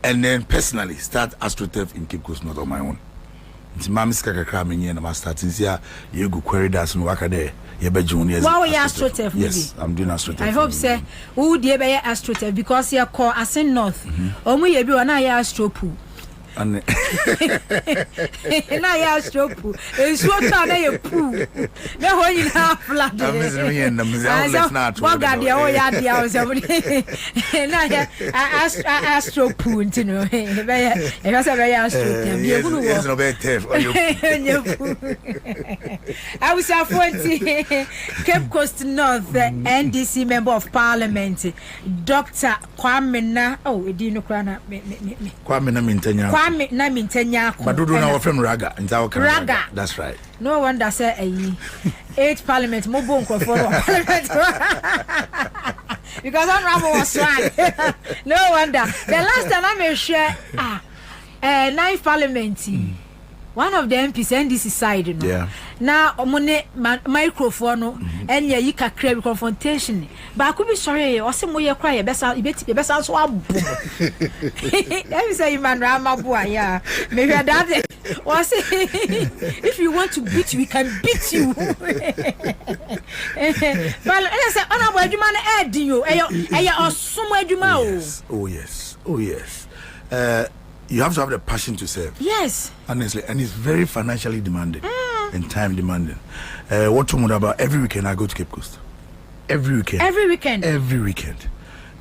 and then personally start AstroTurf in Cape Coast North on my own. It's Mamis Kakakami and I'm starting here. You go query that and work there. Wow, AstroTurf. Yes, I'm doing AstroTurf. I hope so. Who would be AstroTurf because you're called ASÆM North. Omu yebi wana ya AstroPool. And na ya stropu enso ta na ye pu na ho nyina flat na dia o ya dia o se na ya astropu ntino be ya se be ya astropu bi egunu wo no be tef I was appointed Cape Coast North NDC member of parliament Dr. Kwame na edi no kra na Kwame na Mintanya na Mintanya but do now from Raga and Raga. That's right. No wonder say 8 parliament mo bon for parliament because Honorable was swag. No wonder the last time I made sure 9 parliament one of the MPs NDC side no na omone microphone no enya yi kakra bi confrontation ba ko bi sorry o se moye kra ye besa so abo let me say man rama boa ya me hear that o say if you want to beat we can beat you but I say Honorable aduma na edin yo eya osumo aduma oh yes you have to have the passion to serve. Yes. Honestly, and it's very financially demanding and time demanding. What talking about every weekend I go to Cape Coast. Every weekend.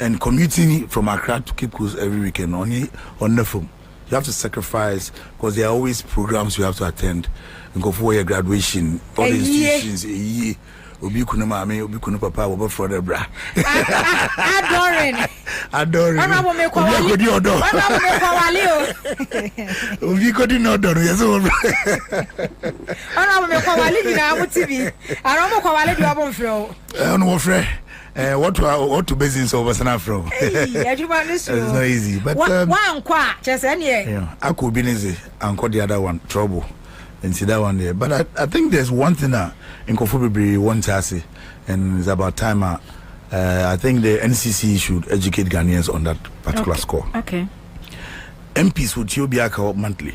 And commuting from Accra to Cape Coast every weekend only on the phone. You have to sacrifice because there are always programs you have to attend and go for your graduation. All the institutions a year. Obi kuna mama, obi kuna papa, obi brother bra. Adoring. Honorable me kwa wali. Obi kodi no do. Yes. Honorable me kwa wali na amu TV. Honorable kwa wali do abon fro. No frɛ. What to business over sana from? It's not easy, but one kwa just any. I could be busy and call the other one trouble. And see that one there. But I think there's one thing that in Kofobi wants to say, and it's about time. I think the NCC should educate Ghanaians on that particular score. Okay. MPs would be monthly.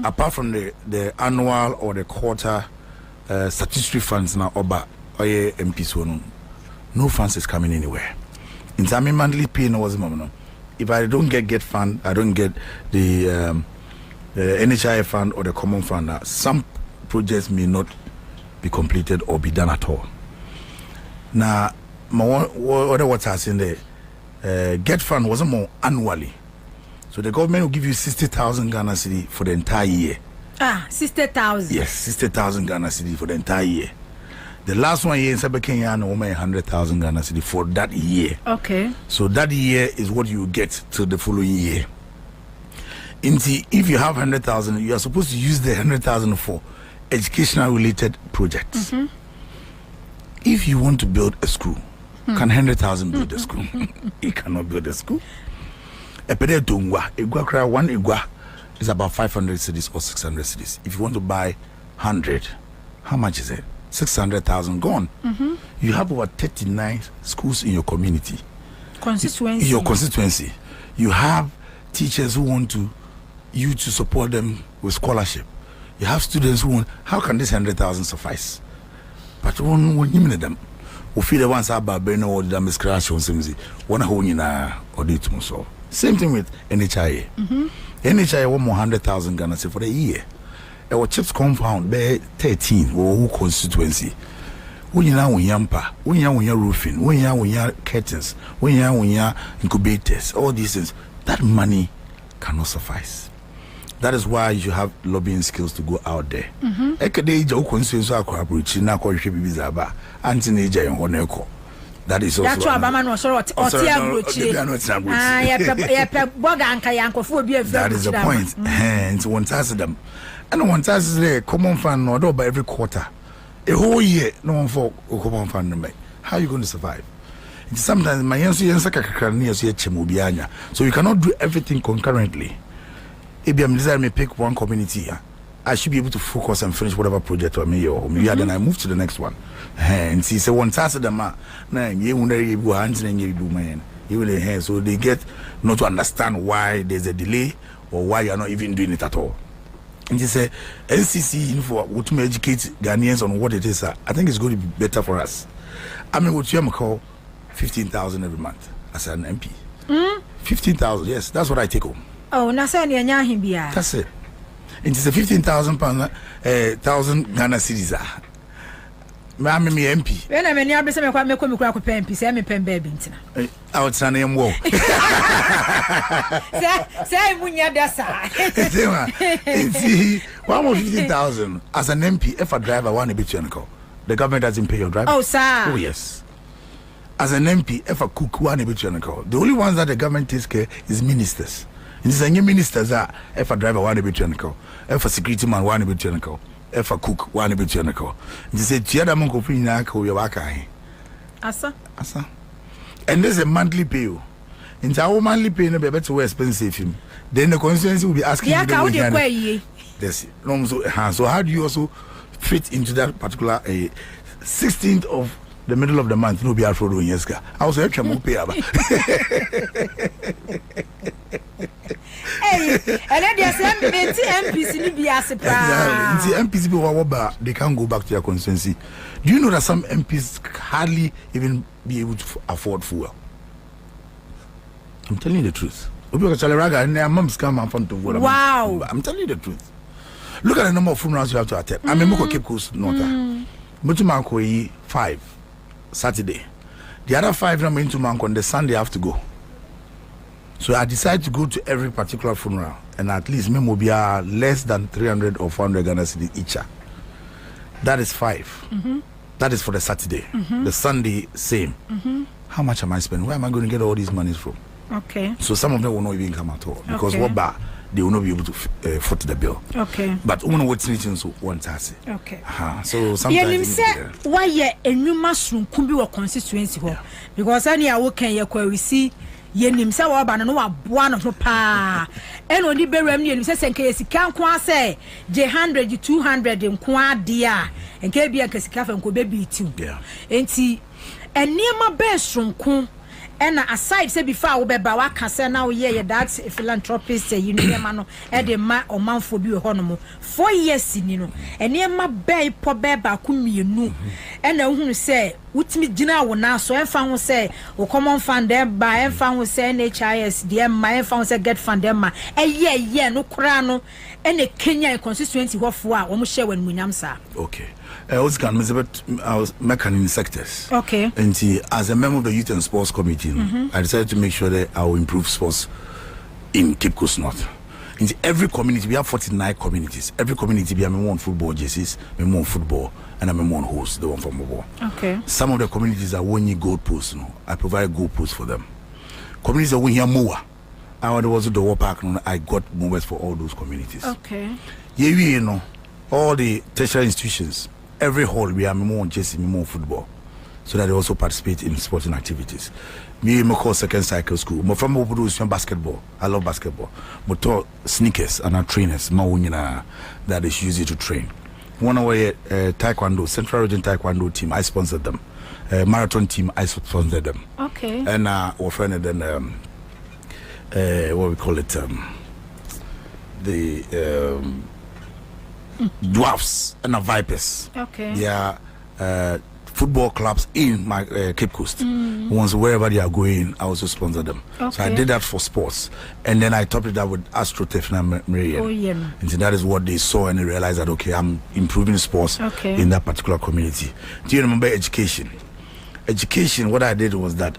Apart from the annual or the quarter statutory funds now oba oye MP so no funds is coming anywhere. In time monthly pay no was no. If I don't get fund, I don't get the NHI fund or the common fund. Some projects may not be completed or be done at all. Now, what's happening there? Get fund wasn't more annually, so the government will give you 60,000 Ghana cedi for the entire year. 60,000. Yes, 60,000 Ghana cedi for the entire year. The last one year in Kenya, no 100,000 Ghana cedi for that year. Okay. So that year is what you get till the following year. If you have 100,000, you are supposed to use the 100,000 for educational related projects. If you want to build a school, can 100,000 build a school? You cannot build a school. One igwa is about 500 cedis or 600 cedis. If you want to buy 100, how much is it? 600,000 gone. You have over 39 schools in your community. Constituency. In your constituency. You have teachers who want you to support them with scholarship. You have students who want, how can this 100,000 suffice? But when you mean them, we feel the ones about Beno or the miscrash on Simzi, one who in or do to so. Same thing with NHI. NHI 100,000 Ghana for the year. Our chips compound be 13 or constituency. When you now yampa, when you roofing, when you curtains, when you incubators, all these things, that money cannot suffice. That is why you have lobbying skills to go out there. That is also. That's why Obama no sorry. That is the point. And one task them, and one task is there. Common fund no by every quarter, a whole year. No one for common fund no. How are you going to survive? Sometimes my answer is so you cannot do everything concurrently. If I'm deciding to pick one community, I should be able to focus and finish whatever project or me or maybe then I move to the next one. And see, so one task of them, so they get not to understand why there's a delay or why you're not even doing it at all. And they say NCC for to educate Ghanaians on what it is. I think it's going to be better for us. I mean, what you call 15,000 every month as an MP. 15,000, yes, that's what I take home. Oh, that's it. It is a 15,000 pound, 1,000 Ghana cedis. I'm me MP. When I'm in the same MP, say I'm a pen baby. I would say I'm walk. Say, Munya Dasa. See, 150,000 as an MP. If a driver want to be call, the government doesn't pay your driver. Oh, sir. Oh, yes. As an MP, if a cook want to be call, the only ones that the government takes care is ministers. And these new ministers are if a driver want to be call, if a security man want to be call, if a cook want to be call. They say, "Tiada monko pina ko yawakai." Asa. And there's a monthly pay. In our monthly pay, no be better to expensive him. Then the constituency will be asking you. So how do you also fit into that particular 16th of the middle of the month? No be Afro Yeska. I was actually more pay. Hey, and then there's MPC be as a MPC they can't go back to their constituency. Do you know that some MPs hardly even be able to afford fuel? I'm telling you the truth. Wow. I'm telling you the truth. Look at the number of funerals you have to attend. I mean, Cape Coast Nota. Mutumanko 5 Saturday. The other 5 number into Manko on the Sunday I have to go. So I decided to go to every particular funeral, and at least maybe be less than 300 or 400 Ghana cedis each. That is 5. That is for the Saturday. The Sunday same. How much am I spending? Where am I going to get all these monies from? Okay. So some of them will not even come at all because what bar they will not be able to foot the bill. Okay. But one what's reaching so one task. Okay. So sometimes why ye a new mushroom could be a constituency because any I will can you see. Yenim se wo ba no wa boa no pa e no di beram yenim se senka yesika nko ase je 100 200 nko ade a enka bia kasika fa nko be bi ti enti eniema be sonko and aside say before we be waka say now yeah that philanthropist say you know man no e dey ma omanfo bi ho no 4 years ni no ene ma bai po be ba ku mienu and ehunu say wutimi gina wo na so emfa ho say wo common fund dem ba emfa ho say NHIS dem ma emfa ho say get fund dem ma ye no kura no ene Kenya constituency hofo a wo mo share wan munyam sa. Okay. I was mechanical sectors. Okay. And as a member of the Youth and Sports Committee, I decided to make sure that I will improve sports in Cape Coast North. In every community, we have 49 communities. Every community, we have one football jerseys, one football, and I'm one host, the one from Mobile. Okay. Some of the communities are winning gold posts. I provide gold posts for them. Communities are winning MOA. I was at the war park. I got movers for all those communities. Okay. Yeah, all the tertiary institutions. Every hall we have more jersey, more football, so that they also participate in sporting activities. Me, my call second cycle school. My family produce basketball. I love basketball. But sneakers and our trainers, that they use it to train. One of our taekwondo, Central Region Taekwondo team, I sponsored them. Marathon team, I sponsored them. Okay. And our friend then what we call it the dwarfs and the vipers. Okay. They are football clubs in my Cape Coast. Once wherever they are going, I also sponsor them. Okay. So I did that for sports, and then I topped it up with AstroTurf and Marian. Oh yeah. And so that is what they saw, and they realized that okay, I'm improving sports in that particular community. Do you remember education? Education. What I did was that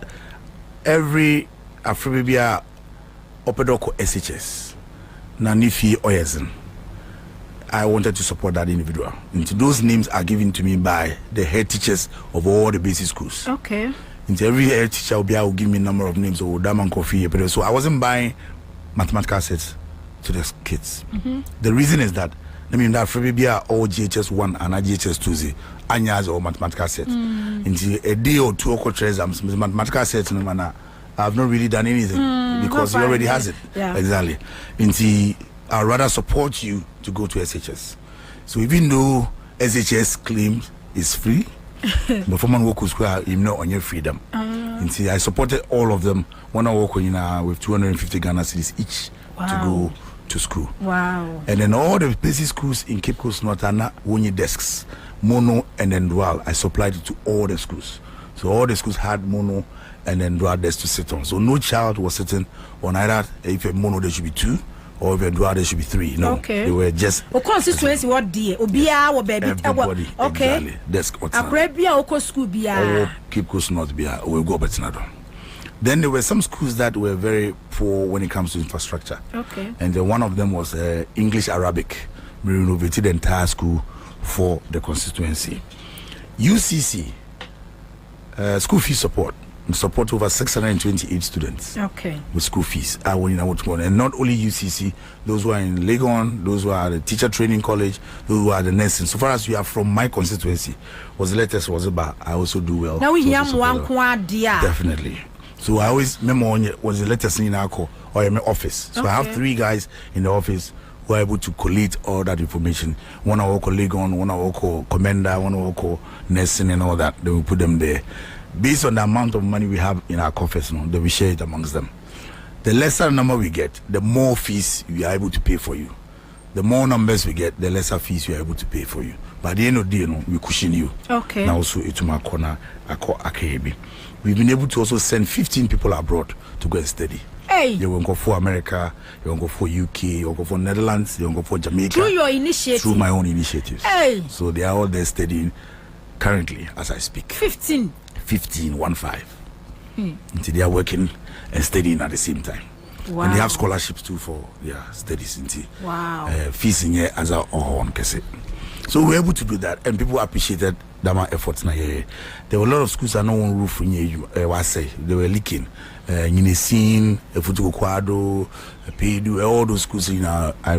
every Afrobia Opedoko SHS Nanifi Oyezen, I wanted to support that individual. And those names are given to me by the head teachers of all the basic schools. Okay. And every head teacher will give me a number of names. So I wasn't buying mathematical sets to the kids. The reason is that I mean that for maybe all GHS 1 and GHS 2 anyas or mathematical sets. Into a day or two exams, mathematical sets no manner. I've not really done anything because he already has it. Yeah. Exactly. And I'd rather support you to go to SHS. So even though SHS claims it's free, but for man work square, you know on your freedom. And I supported all of them. When I work with 250 Ghana cedis each to go to school. Wow. And then all the basic schools in Cape Coast North are not only desks, mono and then dual. I supplied it to all the schools. So all the schools had mono and then dual desks to sit on. So no child was sitting on either. If a mono there should be 2. Or if dual there should be 3. No, okay. They were just. Constituency what dear? Obia or baby. Everybody. Okay. Exactly. Desk. Akrabia oko school bia. Cape Coast North bia. We'll go better. Then there were some schools that were very poor when it comes to infrastructure. Okay. And then one of them was English Arabic. We renovated the entire school for the constituency. UCC, school fee support over 628 students. Okay. With school fees. And not only UCC, those who are in Legon, those who are the teacher training college, those who are the nursing. So far as you are from my constituency, was the latest was about I also do well. Now we have one quadia. Definitely. So I always remember was the latest in our call or in my office. So I have 3 guys in the office who are able to collate all that information. One I work Legon, one I work commander, one I work nursing and all that. Then we put them there. Based on the amount of money we have in our coffers, then we share it amongst them. The lesser number we get, the more fees we are able to pay for you. The more numbers we get, the lesser fees we are able to pay for you. But at the end of the day, we cushion you. Okay. Now also it's my corner, I call Akehebi. We've been able to also send 15 people abroad to go and study. Hey. You will go for America, you will go for UK, you will go for Netherlands, you will go for Jamaica. Through your initiative. Through my own initiatives. Hey. So they are all there studying currently as I speak. 15. 15. Until they are working and studying at the same time. Wow. And they have scholarships too for their studies. Wow. Fees in here as our own. So we're able to do that, and people appreciated my efforts. There were a lot of schools that no one roof in here. They were leaking. Scene, Futuko Quado, Pedu, all those schools. I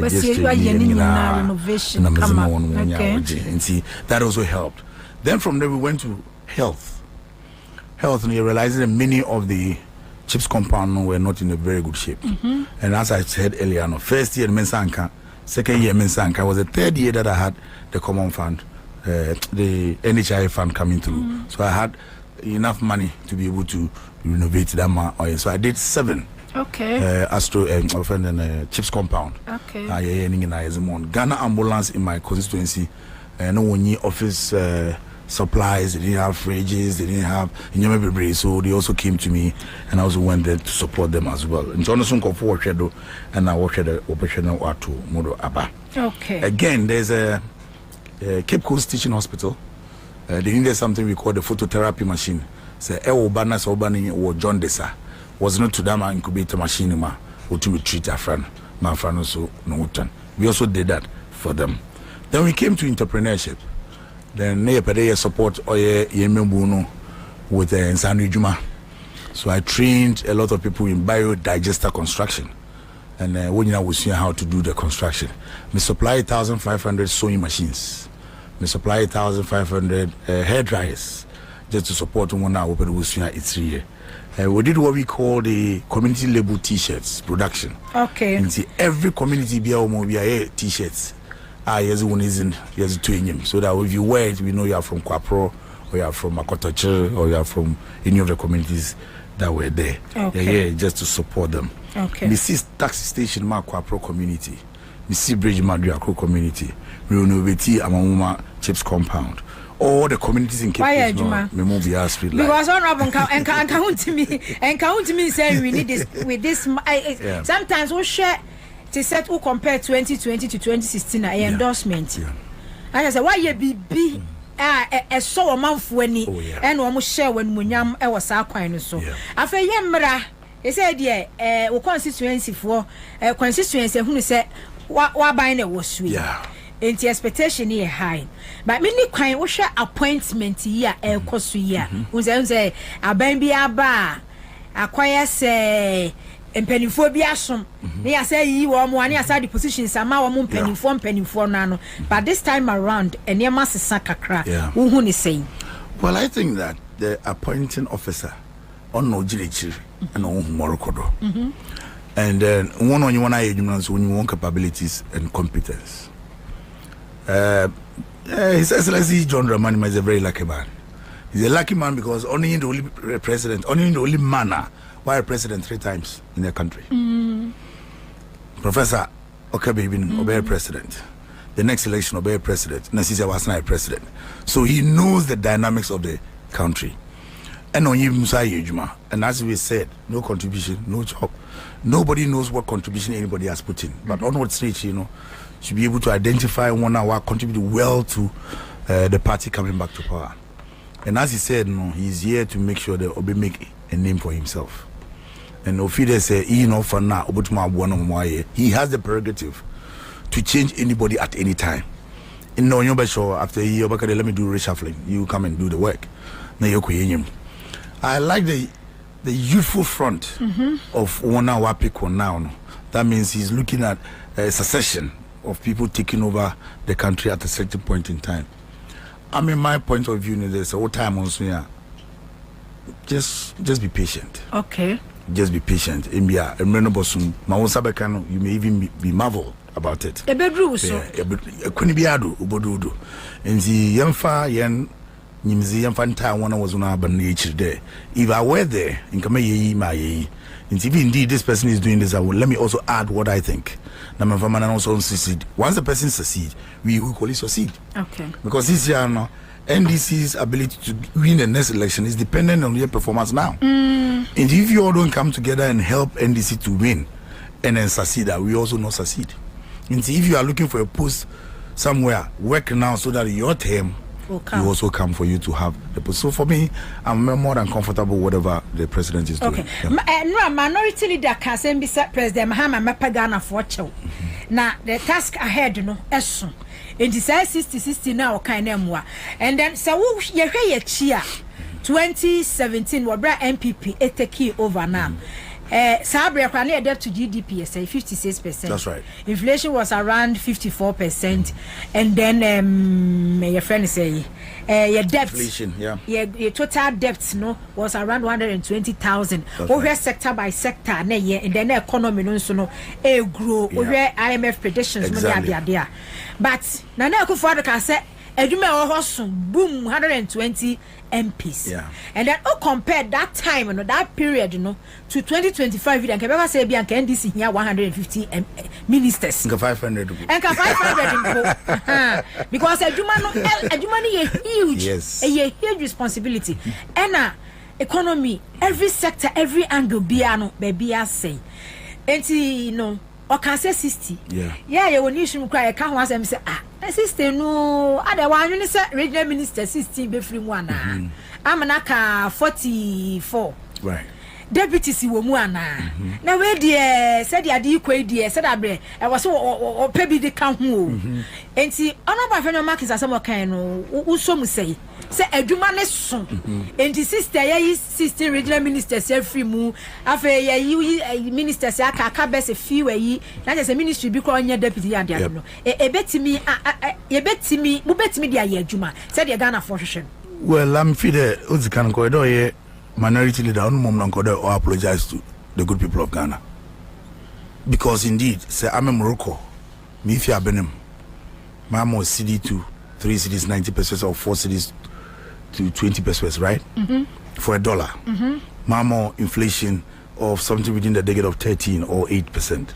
just renovation. And see that also helped. Then from there we went to health, and you realized that many of the chips compound were not in a very good shape. And as I said earlier, first year Mensanka, second year Mensanka was the 3rd year that I had the common fund, the NHI fund coming through. So I had enough money to be able to renovate that oil. So I did 7. Okay. Astro and Chips compound. Okay. Ghana ambulance in my constituency. No one office supplies. They didn't have fridges. They didn't have so they also came to me, and I also went there to support them as well. And Jonathan Kofu Shadow, and I watched the operational to Modo Abba. Okay. Again, there's a Cape Coast Teaching Hospital. They needed something we call the phototherapy machine. So Obana Sobani or John Desa was not to them incubator machine ma to treat a friend. My friend also no. We also did that for them. Then we came to entrepreneurship. Then they support Yemembuno with Nsanu Juma. So I trained a lot of people in biodigester construction. And when I was seeing how to do the construction, we supply 1,500 sewing machines. We supply 1,500 hair dryers just to support one hour. But it's 3 years. We did what we call the community label T-shirts production. Okay. And see every community be a T-shirts. Yes, one isn't. Yes, twin. So that if you wear it, we know you are from Kwapro, or you are from Makotoche, or you are from any of the communities that were there. Okay. Yeah, just to support them. Okay. We see taxi station Kwapro community. We see Bridge Madriako community. We renovate Amamuma Chips compound. All the communities in Cape Coast, Memobia Street. Because honorable and count me saying we need this with this. Sometimes we share. To set who compare 2020 to 2016 endorsement. I say why you be so a month when and almost share when Munyam was our coin so. After Yamra, he said, yeah, constituency for constituency who said what buying it was sweet. And the expectation here high. But many kind was share appointment here, a cost here. Who say a baby a bar, acquire say. Pennyfo bi asom na say yi wo mo ani aside the positions ama wo mo pennyfo na but this time around enema sesa kakra wo hu ni say. Well, I think that the appointing officer on no jirichiri and on morokodo and then one on you want when you want capabilities and competence. His Excellency John Mahama is a very lucky man. He's a lucky man because only in the only president, only in the only manner why a president 3 times in their country. Professor Okabibin obey president. The next election obey president. Nasisa was not a president. So he knows the dynamics of the country. And on Musa Yejuma. And as we said, no contribution, no job. Nobody knows what contribution anybody has put in. But onward stage, should be able to identify one hour contribute well to the party coming back to power. And as he said, he's here to make sure that Obi make a name for himself. And Ofide say he has the prerogative to change anybody at any time. In no after you let me do reshuffling, you come and do the work. I like the youthful front of one hour people now. That means he's looking at a succession of people taking over the country at a certain point in time. I mean, my point of view is there's a whole time also here. Just be patient. Okay. Just be patient. You may even be marveled about it. A bedroom so. And the Yamfa Yan Nimzi Yamfanta one was on urban nature there. If I were there in Kamaye, and if indeed this person is doing this, let me also add what I think. Also succeed. Once the person succeed, we equally succeed. Okay. Because this year now, NDC's ability to win the next election is dependent on your performance now. And if you all don't come together and help NDC to win and then succeed, we also not succeed. And if you are looking for a post somewhere, work now so that your term will also come for you to have the post. So for me, I'm more than comfortable whatever the president is doing. Okay. No, minority leader can be President Mahama Mapagana for Chow. Now the task ahead, eso. And the 60 now kind of more. And then so you hear 2017 wabra NPP take over now. Sabria kwani debt to GDP say 56%. That's right. Inflation was around 54%. And then your friend say your debt inflation, your total debt was around 120,000. Over sector by sector and then the economy no grow over IMF predictions. Exactly. But Nana Akufo-Addo can say Eduma Ohosun, boom, 120 MPs. Yeah. And then compare that time, that period, to 2025, and can say Bianca NDC here 150 ministers. And 500. And 500 because Eduma is huge. Yes. A huge responsibility. And economy, every sector, every angle, baby, I say. And or can say 60. Yeah, you will need to cry. I can't want them say, sister, no, other one, you say, regional minister 16 be free one. I'm an aka 44. Right. Deputy si wo mu ana na we de said ya de kwai de said abre e was o pebi de ka ho enti ono ba fe no market asem kan no uso mu sei se adwuma ne so enti sister ya 16 regional ministers free mu afa ya yi ministers aka be se fi we yi na je se ministry bi ko onye deputy ya de no e betimi mu betimi de ya adwuma said ya Ghana for hwehwe. Well, I'm feed Ozikan Kodo here. Minority leader or apologize to the good people of Ghana, because indeed say I'm a Morocco me if you are Benin Mamo CD to 3 cities 90% or 4 cities to 20%, right? For $1 Mamo inflation of something within the decade of 13 or 8%.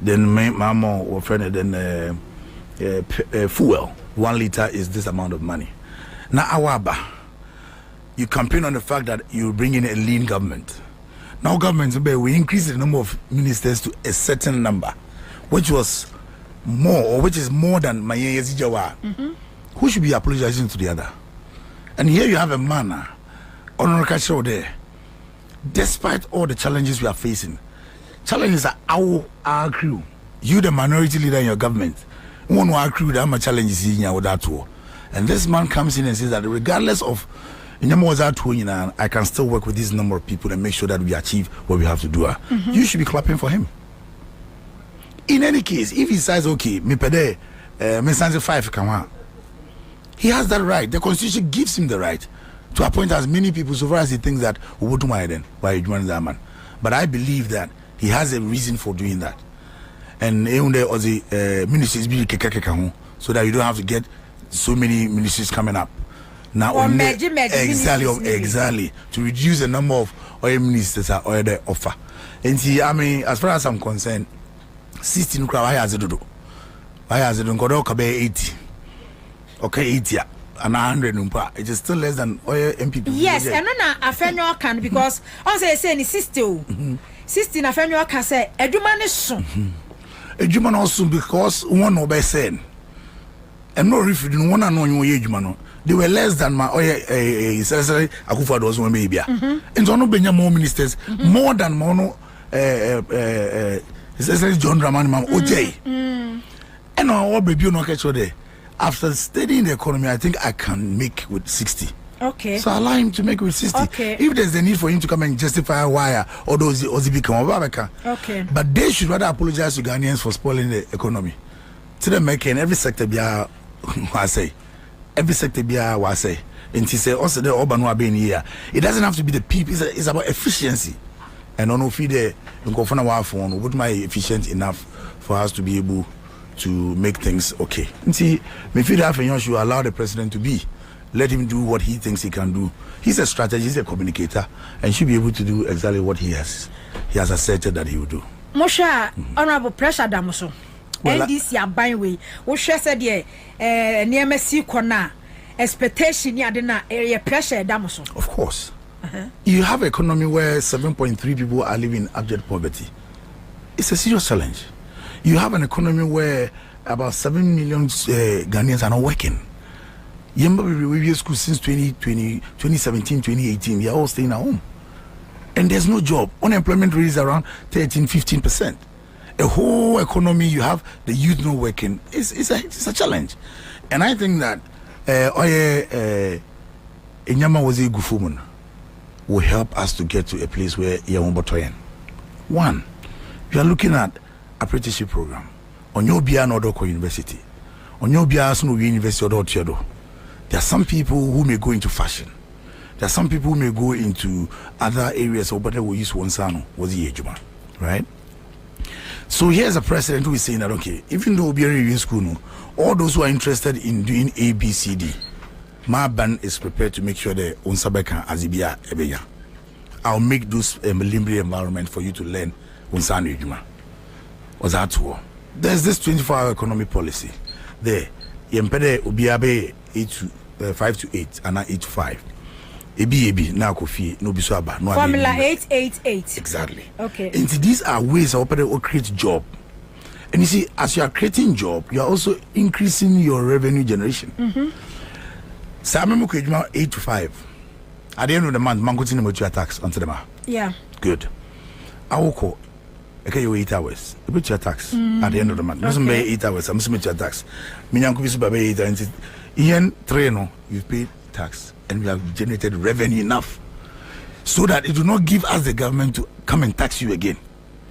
Then Mamo or friend then fuel 1 liter is this amount of money. Now Awaba, you campaign on the fact that you bring in a lean government. Now governments we increase the number of ministers to a certain number, which was more or which is more than Maye Zijawa. Who should be apologizing to the other? And here you have a man, Honorable Show there. Despite all the challenges we are facing, challenges are our crew. You, the minority leader in your government, one our crew that challenges in your that war. And this man comes in and says that regardless of I can still work with this number of people and make sure that we achieve what we have to do. You should be clapping for him. In any case, if he says, okay, me pede, me 5 come on, he has that right. The constitution gives him the right to appoint as many people so far as he thinks that man. But I believe that he has a reason for doing that. And the ministries be so that you don't have to get so many ministries coming up. Now, exactly to reduce the number of oil ministers are oil the offer. And see, I mean, as far as I'm concerned, 16 crowd, why has it do? Why has it done? Got 80, okay, 80 and 100 numpa. It is still less than oil MPP. Yes, and then I find your can because I say ni 16 I find your can say eduman is soon. Eduman also because one obey saying, and no refugee one and one year. They were less than my Sɛrious Akufo was one baby. And so no benya more ministers, more than mono Sɛrious John Mahama OJ. And all baby no catch there. After studying the economy, I think I can make with 60. Okay. So allow him to make with 60. Okay. If there's a need for him to come and justify why or those become okay. But they should rather apologize to Ghanaians for spoiling the economy. To them making every sector be I say. Every sector be I say. And she say also the urban wa being here. It doesn't have to be the people. It's about efficiency. And on feed the phone would my efficient enough for us to be able to make things okay. And see, me feel that you should allow the president to be. Let him do what he thinks he can do. He's a strategist, he's a communicator, and should be able to do exactly what he has asserted that he will do. Mosha, Honorable Pressure Damoso. NDC aban we wo hwe se de NMC kona expectation ya de na area pressure damoso. Of course. You have an economy where 7.3 people are living in abject poverty. It's a serious challenge. You have an economy where about 7 million Ghanaians are not working. We school since 2017, 2018. They are all staying at home. And there's no job. Unemployment rate is around 13-15%. A whole economy, you have the youth not working. It's a challenge. And I think that Inyama was a Gufumun will help us to get to a place where Yawumbotoyen. One, you are looking at apprenticeship program. On your Bia Nodoko University. On your Bia Snow University or Tiodo. There are some people who may go into fashion. There are some people who may go into other areas, but they will use one son was the age, right? So here's a president who is saying that, okay, even though we are in school, no, all those who are interested in doing ABCD, my band is prepared to make sure that unsabeka azibia ebeya. I'll make those limbary environment for you to learn unsani juma. Was that all? There's this 24-hour economic policy. There, yempede ubiabe 5 to 8 and 8 to 5. Ebi na kofi no biso aba no formula 888. Exactly. Okay. And these are ways of create job. And you see, as you are creating job, you are also increasing your revenue generation. Samemu kujuma 8 to 5. At the end of the month, man continue with your tax onto them. Yeah. Good. I will call. Okay, you 8 hours. You put your tax at the end of the month. Doesn't pay 8 hours. I'm submit your tax. Minyan kubisu babe 8 hours. Ian traino, you pay tax. And we have generated revenue enough so that it will not give us the government to come and tax you again.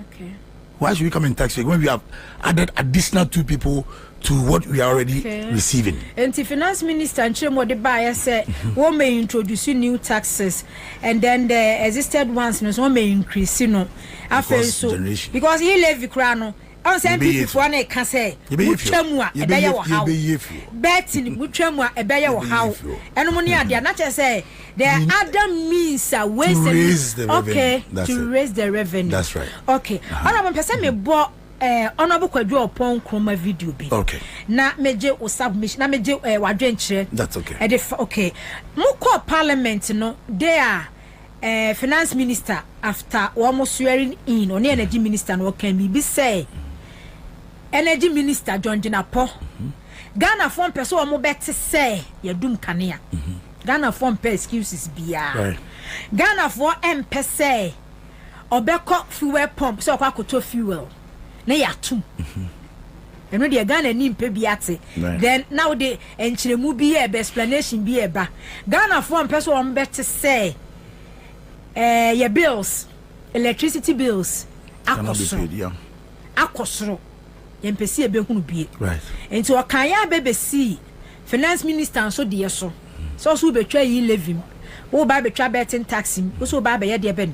Okay. Why should we come and tax you when we have added additional 2 people to what we are already receiving? And the finance minister and Chemo the buyer said, one may introduce new taxes and then the existed ones, no one may increase, you know. Because he left the crown. On some people for an can say, Muchamua, a bear or how, betting Muchamua, a bear or how, and money are not to say, there are other means are ways to raise the revenue. That's right. Okay. Honorable person me bought honorable quadro upon chroma video be. Okay. Na meje o submission, na meje wadrenche. That's okay. Okay. Muko parliament no, they are finance minister after almost swearing in on the energy minister no can be say. Energy Minister John Mahama. Ghana form person omo beti say ye dum kanea. Ghana form pe excuses bia. Right. Ghana for MP say obeko fuel pump so kwa koto fuel. Na ya tum. Eno de Ghana ni mpe biate. Then now the enchiremu bi e explanation bi eba. Ghana form person omo beti say your bills, electricity bills akosoro. Akosoro. Yempesi ebehunu bie. Right. Enti okanya BBC finance minister so de so. So betwa yi levy. Wo ba betwa betting tax. So ba be ye de ben.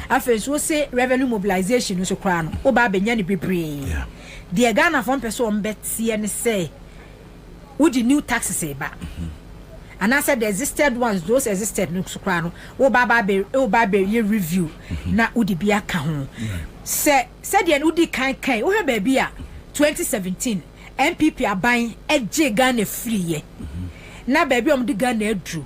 Afen so say revenue mobilization so kra no. Wo ba benya ne bebre. Yeah. De Ghana fon person betie ne say wo di new taxes e ba. And I said the existed ones, those existed no so kra no. Wo ba be ye review na wo di bia ka ho. Say de no di kan wo he ba bia 2017 NPP aban eje Ghana free ye. Na baby om di Ghana adru.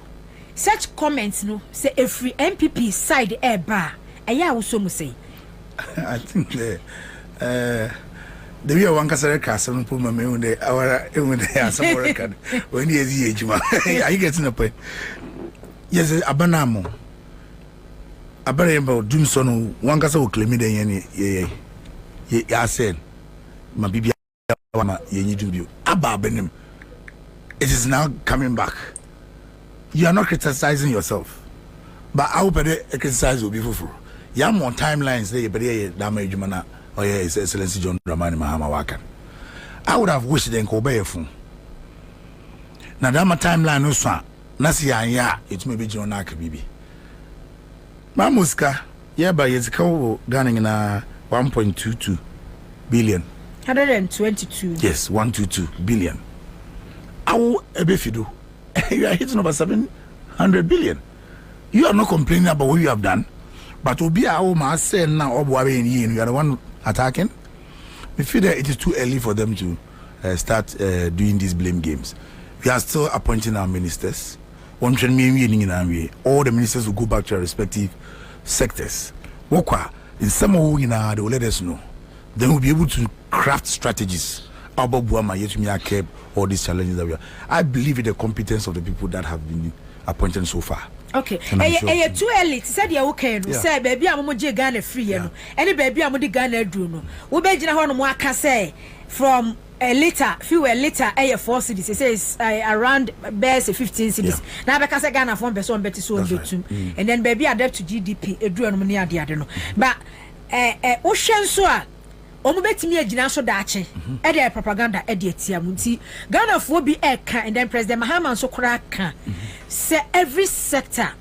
Such comments no say a free NPP side eba. Eya wo so mu say. I think the way one kasere kasa no put me on the our even there some record when he is ejuma. Are you getting the point? Yes, abanamo. Abaremba Dumson one kasa wo claim den ye ASƐM. Ma bibia ma yenyi dubio aba benim. It is now coming back. You are not criticizing yourself, but I hope that criticize will be full. You have more timelines there, but yeah, damage jumana or yeah, His Excellency John Mahama wakan. I would have wished them ko be phone. Now that my timeline no so na si ya it may be John Akabibi. Mamuska yeah by it's called Ghana na 1.22 billion. 122. Yes, 122 billion. Awo ebefido. You are hitting over 700 billion. You are not complaining about what you have done, but obi awo ma say now oboabe yin you are the one attacking. We feel that it is too early for them to start doing these blame games. We are still appointing our ministers. All the ministers will go back to their respective sectors. In some way, they will let us know. Then we'll be able to craft strategies about all these challenges that we are. I believe in the competence of the people that have been appointed so far. Okay. Too early. Said you okay. Say baby, I'm going Ghana free. Any baby, I'm going Ghana do no. We be Ghana one more can say from a liter, fuel liter, 4 cities. It says around base 15 cities. Now because I Ghana from person better so do and then baby adapt to GDP. A do no money adi no. But ocean so. Omo betimi agina so daache e dey propaganda e dey tiamunti Ghana for bi e kan and then President Mahama so kura kan say every sector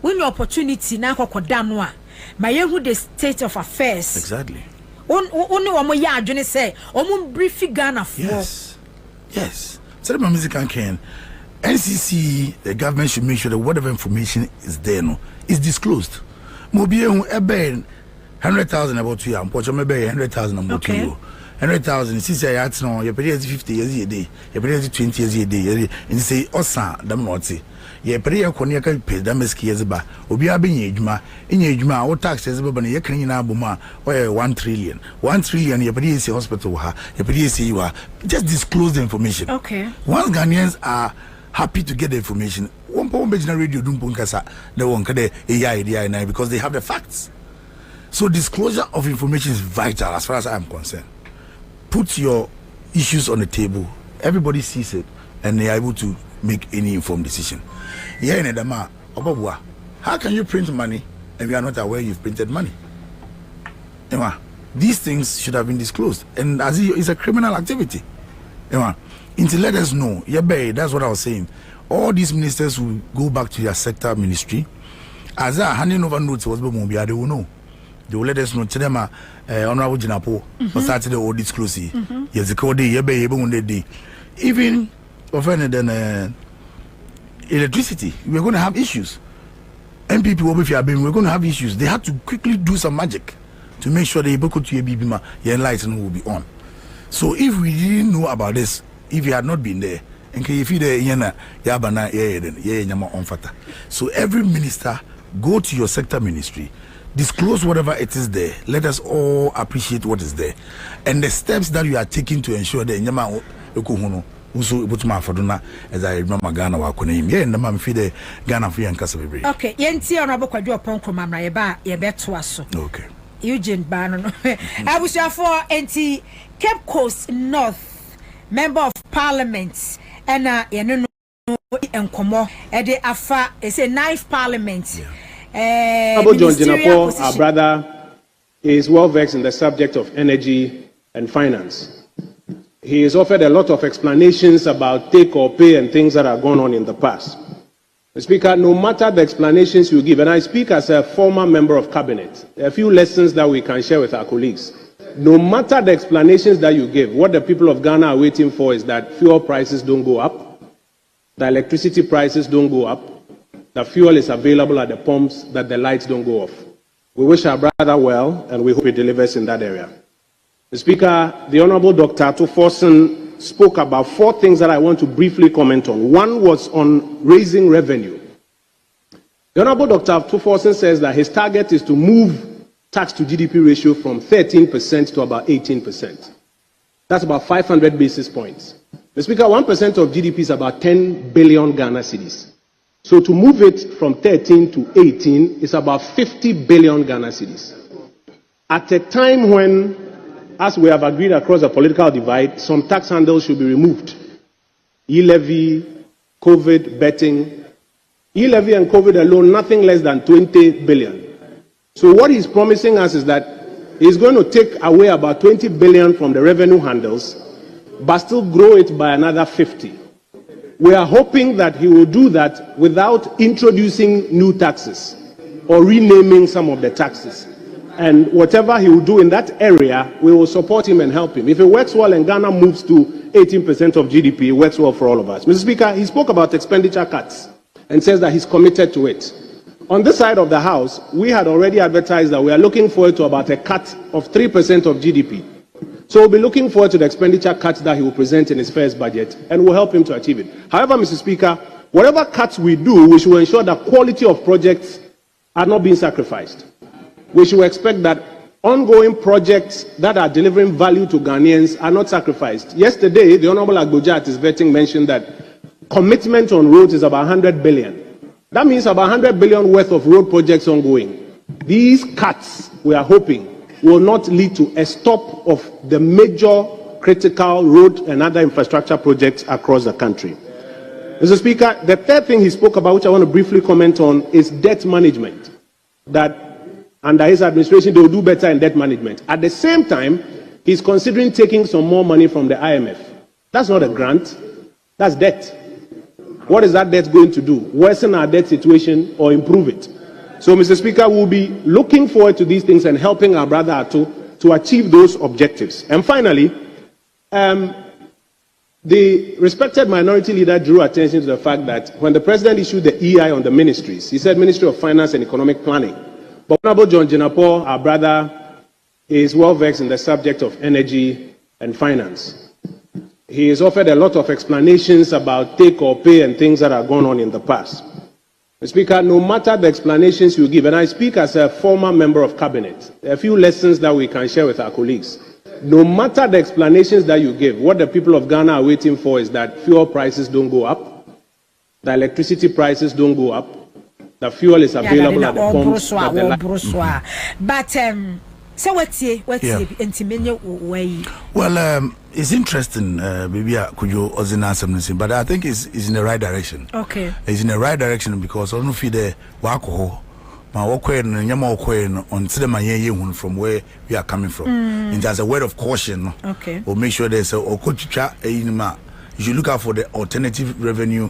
when your opportunity na kokoda no a ma yehu the state of affairs exactly Only one ya adwene say omo brief Ghana for. Yes. So the music can NCC, the government should make sure that whatever information is there is disclosed. Mobile 100,000 about you, and Pocho maybe 100,000 about you. 100,000 since I had no, you pay 50 years a day, you pay 20 years a day, and say, Osa, damn not see. You pay a coniacal pay, dameski years ba, Obia being ejma, in ejma, or taxes, but you can in Abuma, or 1 trillion. 1 trillion, you pay a hospital, you pay you are just disclose the information. Okay. Once Ghanaians are happy to get the information, one point radio Dumpunkasa, the one idea because they have the facts. So disclosure of information is vital as far as I am concerned. Put your issues on the table, everybody sees it, and they are able to make any informed decision. Yeah, in Edama, Obabwa, how can you print money and we are not aware you've printed money? These things should have been disclosed, and as it's a criminal activity. Until let us know, that's what I was saying. All these ministers will go back to their sector ministry. As I handing over notes was they will know. They will let us know. Chidema, Honorable Jinapo, started the audit closely. Yes, the code day, even offended than electricity. We're going to have issues. NPP we're going to have issues. They had to quickly do some magic to make sure the Iboko to Bibima, your enlightenment will be on. So if we didn't know about this, if you had not been there, and if you there, yabana, nyama on fata. So every minister, go to your sector ministry, disclose whatever it is there. Let us all appreciate what is there, and the steps that you are taking to ensure that nyama ekuhuno uso ibutuma faduna as I remember Ghana wa konim. Yeah, ndama mfide Ghana for yankasa bebre. Okay, yenti honorable Kwadwo Oponko mamra ye beto aso. Okay. Eugene Bano. I was for anti Cape Coast North Member of Parliament and Nkomo and the Afa is a ninth Parliament. John Mahama, our brother, is well versed in the subject of energy and finance. He has offered a lot of explanations about take or pay and things that are going on in the past. Mr. Speaker, no matter the explanations you give, and I speak as a former member of cabinet, there are a few lessons that we can share with our colleagues. No matter the explanations that you give, what the people of Ghana are waiting for is that fuel prices don't go up, the electricity prices don't go up, the fuel is available at the pumps, that the lights don't go off. We wish our brother well, and we hope he delivers in that area. Mr. Speaker, the Honorable Dr. Tuforson spoke about 4 things that I want to briefly comment on. One was on raising revenue. The Honorable Dr. Tuforson says that his target is to move tax to GDP ratio from 13% to about 18%. That's about 500 basis points. Mr. Speaker, 1% of GDP is about 10 billion Ghana cedis. So to move it from 13 to 18 is about 50 billion Ghana cedis. At a time when, as we have agreed across the political divide, some tax handles should be removed. E-levy, COVID, betting. E-levy and COVID alone, nothing less than 20 billion. So what he's promising us is that he's going to take away about 20 billion from the revenue handles, but still grow it by another 50. We are hoping that he will do that without introducing new taxes or renaming some of the taxes. And whatever he will do in that area, we will support him and help him. If it works well and Ghana moves to 18% of GDP, it works well for all of us. Mr. Speaker, he spoke about expenditure cuts and says that he's committed to it. On this side of the House, we had already advertised that we are looking forward to about a cut of 3% of GDP. So we'll be looking forward to the expenditure cuts that he will present in his first budget, and we'll help him to achieve it. However, Mr. Speaker, whatever cuts we do, we should ensure that quality of projects are not being sacrificed. We should expect that ongoing projects that are delivering value to Ghanaians are not sacrificed. Yesterday, the Honorable Agboja at his vetting mentioned that commitment on roads is about 100 billion. That means about 100 billion worth of road projects ongoing. These cuts, we are hoping, will not lead to a stop of the major critical road and other infrastructure projects across the country. Mr. Speaker, the third thing he spoke about, which I want to briefly comment on, is debt management. That under his administration, they will do better in debt management. At the same time, he's considering taking some more money from the IMF. That's not a grant, that's debt. What is that debt going to do? Worsen our debt situation or improve it? So, Mr. Speaker, we'll be looking forward to these things and helping our brother Ato to achieve those objectives. And finally, the respected minority leader drew attention to the fact that when the president issued the EI on the ministries, he said Ministry of Finance and Economic Planning. But Honorable John Mahama, our brother, is well versed in the subject of energy and finance. He has offered a lot of explanations about take or pay and things that are going on in the past. Mr. Speaker, no matter the explanations you give, and I speak as a former member of cabinet, a few lessons that we can share with our colleagues. No matter the explanations that you give, what the people of Ghana are waiting for is that fuel prices don't go up, the electricity prices don't go up, the fuel is available at the pumps. But so what's intimate way? Well, it's interesting, maybe could you also something, but I think it's in the right direction. Okay, it's in the right direction because I don't feel the wako. My work on from where we are coming from. And as a word of caution, okay, we'll make sure there's a you should look out for the alternative revenue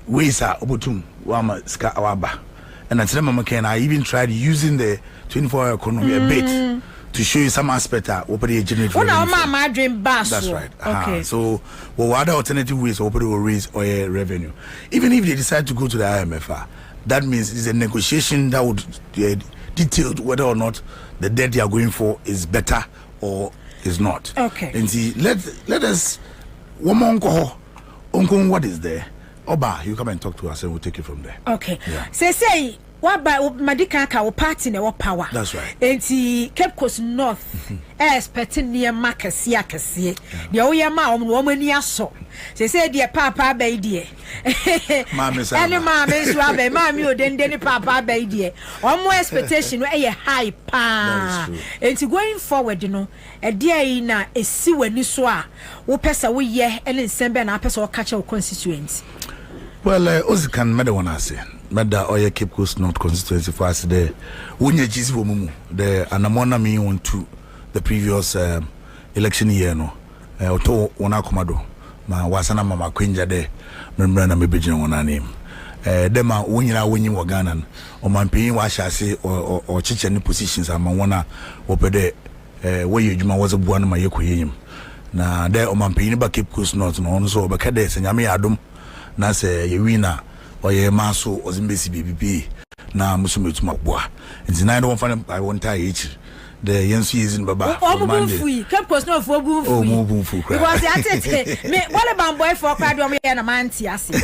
ways are obutum wama ska awaba. And until I even tried using the 24-hour economy a bit to show you some aspect of what they generate revenue. That's right. Okay. So, what other alternative ways will raise oil revenue? Even if they decide to go to the IMF, that means it's a negotiation that would detail whether or not the debt they are going for is better or is not. Okay. And see, let us one more uncle, what is there? Oba, you come and talk to us and we'll take it from there. Okay. Yeah. Say what by Madika party in our power. That's right. And the Cape Coast North expecting near Marcus Yakasi. The Oyama woman yaso. They said dear Papa baby. Mammy, and Mamma's rabbi, Mammy, then Papa baby. One more expectation a high pa. And to going forward, you know, a dear in a sewer niswa, who pass away ye and in Sembe and Apes or catch our constituents. Well, Ozikan Medawana say, Meda Oya Cape Coast North constituency for us there. Wunye Jisi Womumu, the Anamona me on to the previous election year, no. Oto Wanakomado, ma Wasana Mama Quinja de Membrana Mebijin on her name. Dema Wunya winning Waganan, or my paying Washasi or chichen positions, and Mawana Opede, where you was a one of my Yokoyim. Na there on my paying back Cape Coast North, no, so Bacades and Yami Adum. Na se yewina oye maso ozimbesi BBP na musumetu makwa nti na don't find I want tie each the yensu yezin baba Monday Cape Coast no for bu because atete me wale bamboy for kwade o me na manti ase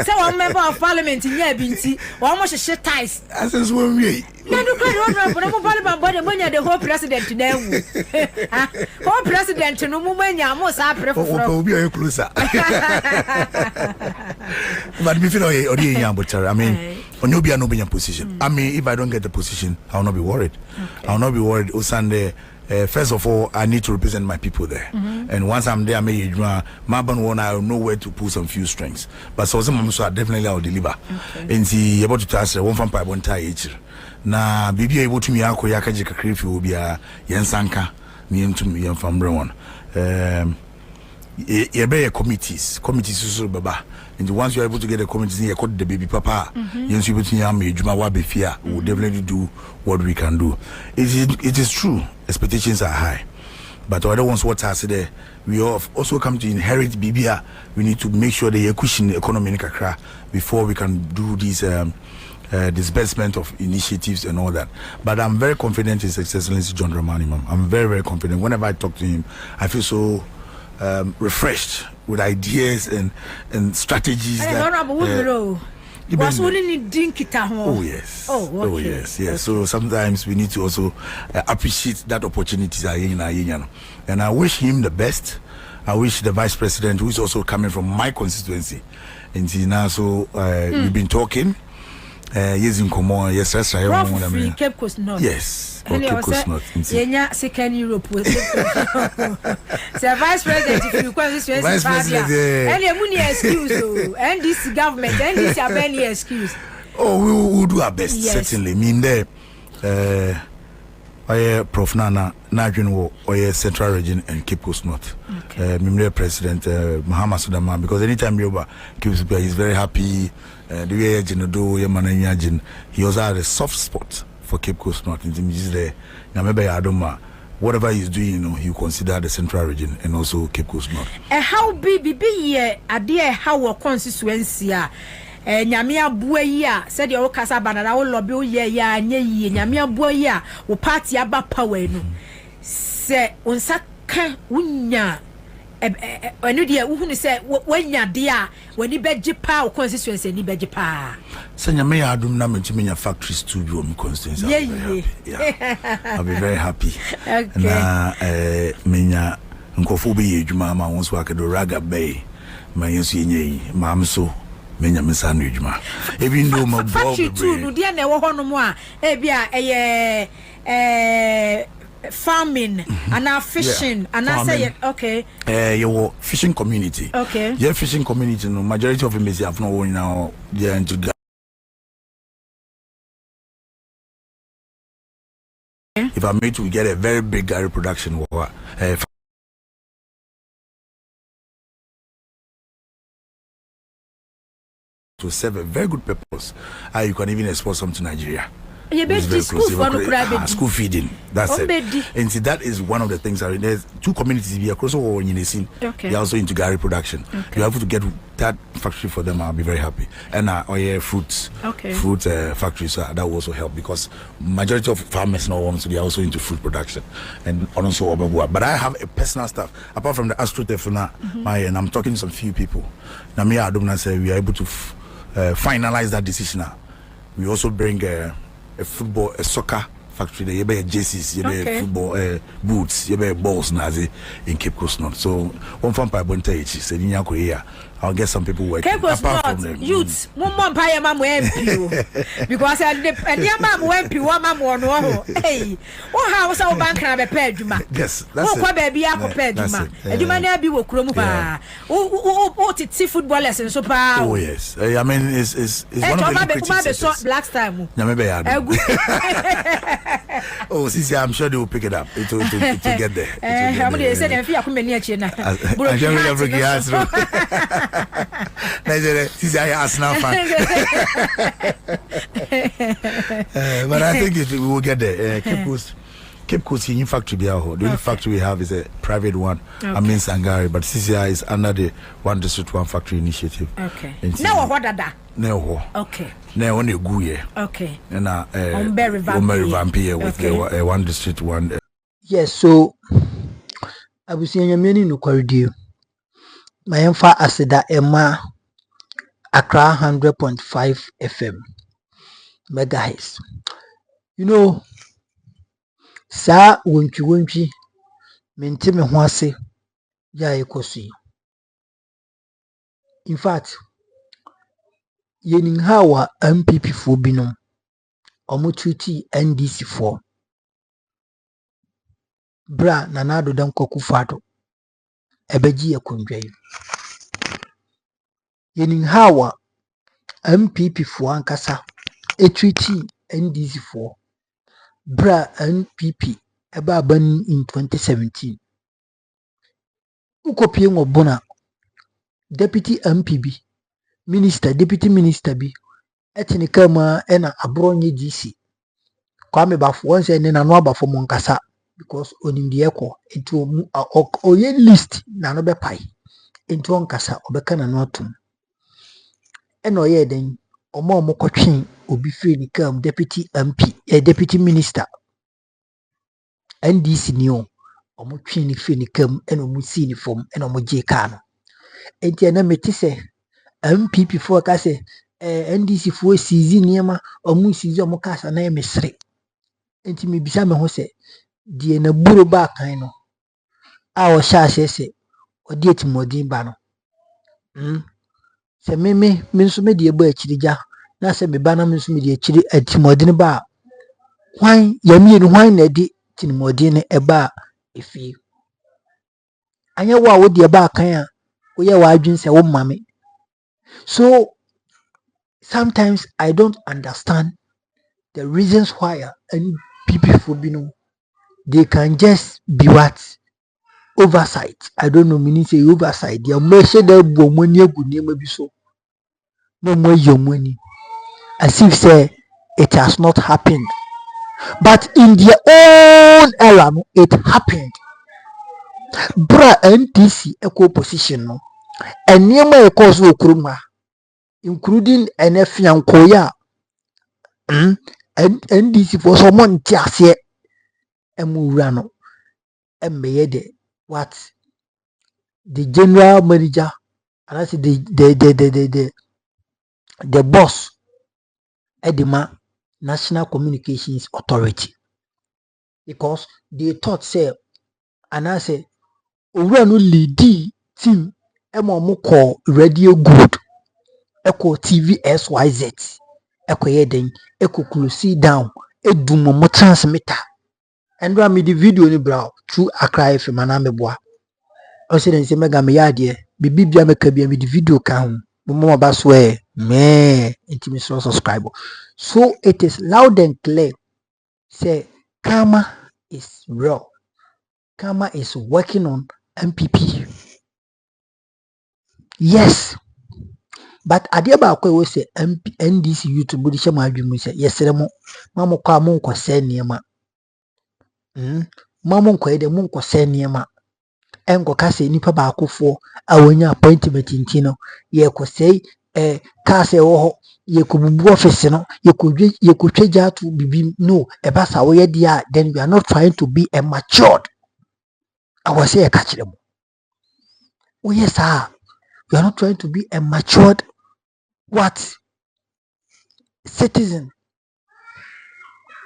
say one member of parliament nya binti one mo hye ties asenso won wi na do kwade no mo parliament body monya the whole president na wu whole president no mo manya mo sa prefo obi o closer but me feel odi yambochara I mean onyobi no be in position I mean if I don't get the position I will not be worried. Okay. I will not be worried Sunday. First of all, I need to represent my people there. And once I'm there, I may I know where to pull some few strings. But so some definitely I will deliver. And see about to task one from Pai one tie each. Na bibi able to me ako yakaji kakrifi will be a yensanka me to me from Brown. Committees so baba. And once you're able to get a committee, you call the baby papa. Yes, you will definitely do what we can do. It is true, expectations are high. But other ones what I said, we also come to inherit BBA. We need to make sure they are cushion the economy in Kakra before we can do these disbursement of initiatives and all that. But I'm very confident in His Excellency John Mahama. I'm very, very confident. Whenever I talk to him, I feel so refreshed with ideas and strategies. Oh yes. Oh yes. So sometimes we need to also appreciate that opportunities are in. And I wish him the best. I wish the Vice President, who is also coming from my constituency, in Tina. So we've been talking. Yes, in Komo, yes, that's right. Cape Coast North. Yes, Cape Coast North. Yenya second Europe. So Vice President, if you constituency, Vice President, any money excuse, and this government, and this have any excuse. Oh, we will do our best. Yes. Certainly. Mean there. Prof Nana Najun or Central Region and Cape Coast North. Mimre President Mahama Sudama, because anytime Yoba keeps he's very happy. The way he also had a soft spot for Cape Coast North. He's there. Whatever he's doing, you know, he consider the central region and also Cape Coast North. How be here? Idea how constituency nyamia buaya said your casa banana will lobby ya nye nyamia buaya or party aba power no say unsaka unya enu dia uhunu say wanya dia when you beji pa constituency ni beji pa say nyamia adum na mentimi factories to be on constituency. I'll be very happy. Okay. Na menya nkofo be yedwuma ma won so akedo raga bay ma yesu yenyi ma so menya mesanu edwuma even though my factory too no dia na wo hono mo a e bia farming and fishing and I say okay your fishing community. Okay. Your fishing community no majority of them is have no one now they are into if I made to get a very big Gary production to serve a very good purpose. You can even export some to Nigeria. School feeding. That's it. And see, that is one of the things. There's two communities here across all in the scene. Okay. They're also into Gary production. Okay. You have to get that factory for them. I'll be very happy. And fruit factory. So that will also help because majority of farmers now want to be also into fruit production and also. But I have a personal stuff apart from the AstroTurf and I'm talking to some few people. Now me, I don't say we are able to finalize that decision now. We also bring a soccer factory there. You buy jerseys, you buy football boots, you buy balls nazi in Cape Coast North. So one from Pabonte said in Korea, I'll get some people working. Cape Coast North youths, one more pay mama MP because I dear mama MP, one mama no. Hey, what house our bank can be paid you ma? Yes, that's it. Baby, I prepared you ma. And you might be with Kromba. Oh, it's football lessons so power. Oh yes, I mean it's one of the black time. Oh, Sisi, I'm sure they will pick it up. It will get there. How many said if you are coming near China? Sisi, I ask now. But I think we will get there. Cape Coast in factory the only factory we have is a private one. I mean Sangari, but CCI is under the One District One Factory Initiative. Okay. Now what are that? No. Okay. Now only go here. Okay. And very vampire with the One District One. Yes, so I was saying many no corridor. My emfa asida Emma Accra 100.5 FM megahertz. You know, sa wonchi mente me ho ase ya ekosi. In fact, yenin hawa MPP fo binom omotuti NDC fo bra nanado dan kokufado ebeji ekondwai yenin hawa MPP fo ankasa etuti NDC fo bra NPP eba ban in 2017 ukopie ngobona deputy MPB minister deputy minister bi etini kama ena abronye GC kwame bafo wonse ne nanu abafo monkasa because onimde ekọ etu oye list na no be pai etu onkasa obeka na no atum ena oye den omo kotwen obi free ni kam deputy MP deputy minister NDC ni o omo twen ni free ni kam ena omo si ni form ena omo je ka no enti na metise MPP for ka se NDC for season niema omo season omo kasa na emesre enti me bisa me ho se die na buro ba kan no a o sha se odi etimodin ba no se me nso me die ba akirija na se me ba na me nso me die akiri etimodin ba hwan yamie no hwan na di etimodin ne eba efi anya wo a wo die ba kan a wo ye wa adwin se wo mame. So sometimes I don't understand the reasons why people for they can just be what oversight. I don't know meaning say oversight. They measure the money good name be so. No more your money. As if say it has not happened. But in their own era, no, it happened. Bra NDC equal position, no, and near my cause Okruma, including NF Yankoya, and NDC for someone just yet, and Murano, and Mayede, what the general manager, and I said the boss, Edema National Communications Authority, because they thought, say, and I say, we no lead team, Emo call radio good, Echo TV SYZ, Echo Yeden, Echo close down, Edumomo transmitter, and run me the video ni brow through Accra FM Anameboa. I said, and say, Mega me yadie, Bibia make me the video can, Mama Baswe, me, intimate subscribe. So it is loud and clear. Say, karma is real. Karma is working on NPP. Yes. But adeɛ baako we say NDC YouTube body shema adwuma say yesere mo mamo kwa mo nkɔsɛ nneɛma mamo nkɔyɛ de mo nkɔsɛ nneɛma ɛnkɔka sɛ nipa baako fo a wonya appointment ntino ye kɔsɛ ka sɛ wo ho ye kobubu office no ye kɔtwa to bibi no ɛba sa wo ye dia then we are not trying to be a matured. I was say ka kyerɛ mo oh yes sir, we are not trying to be a matured what citizen.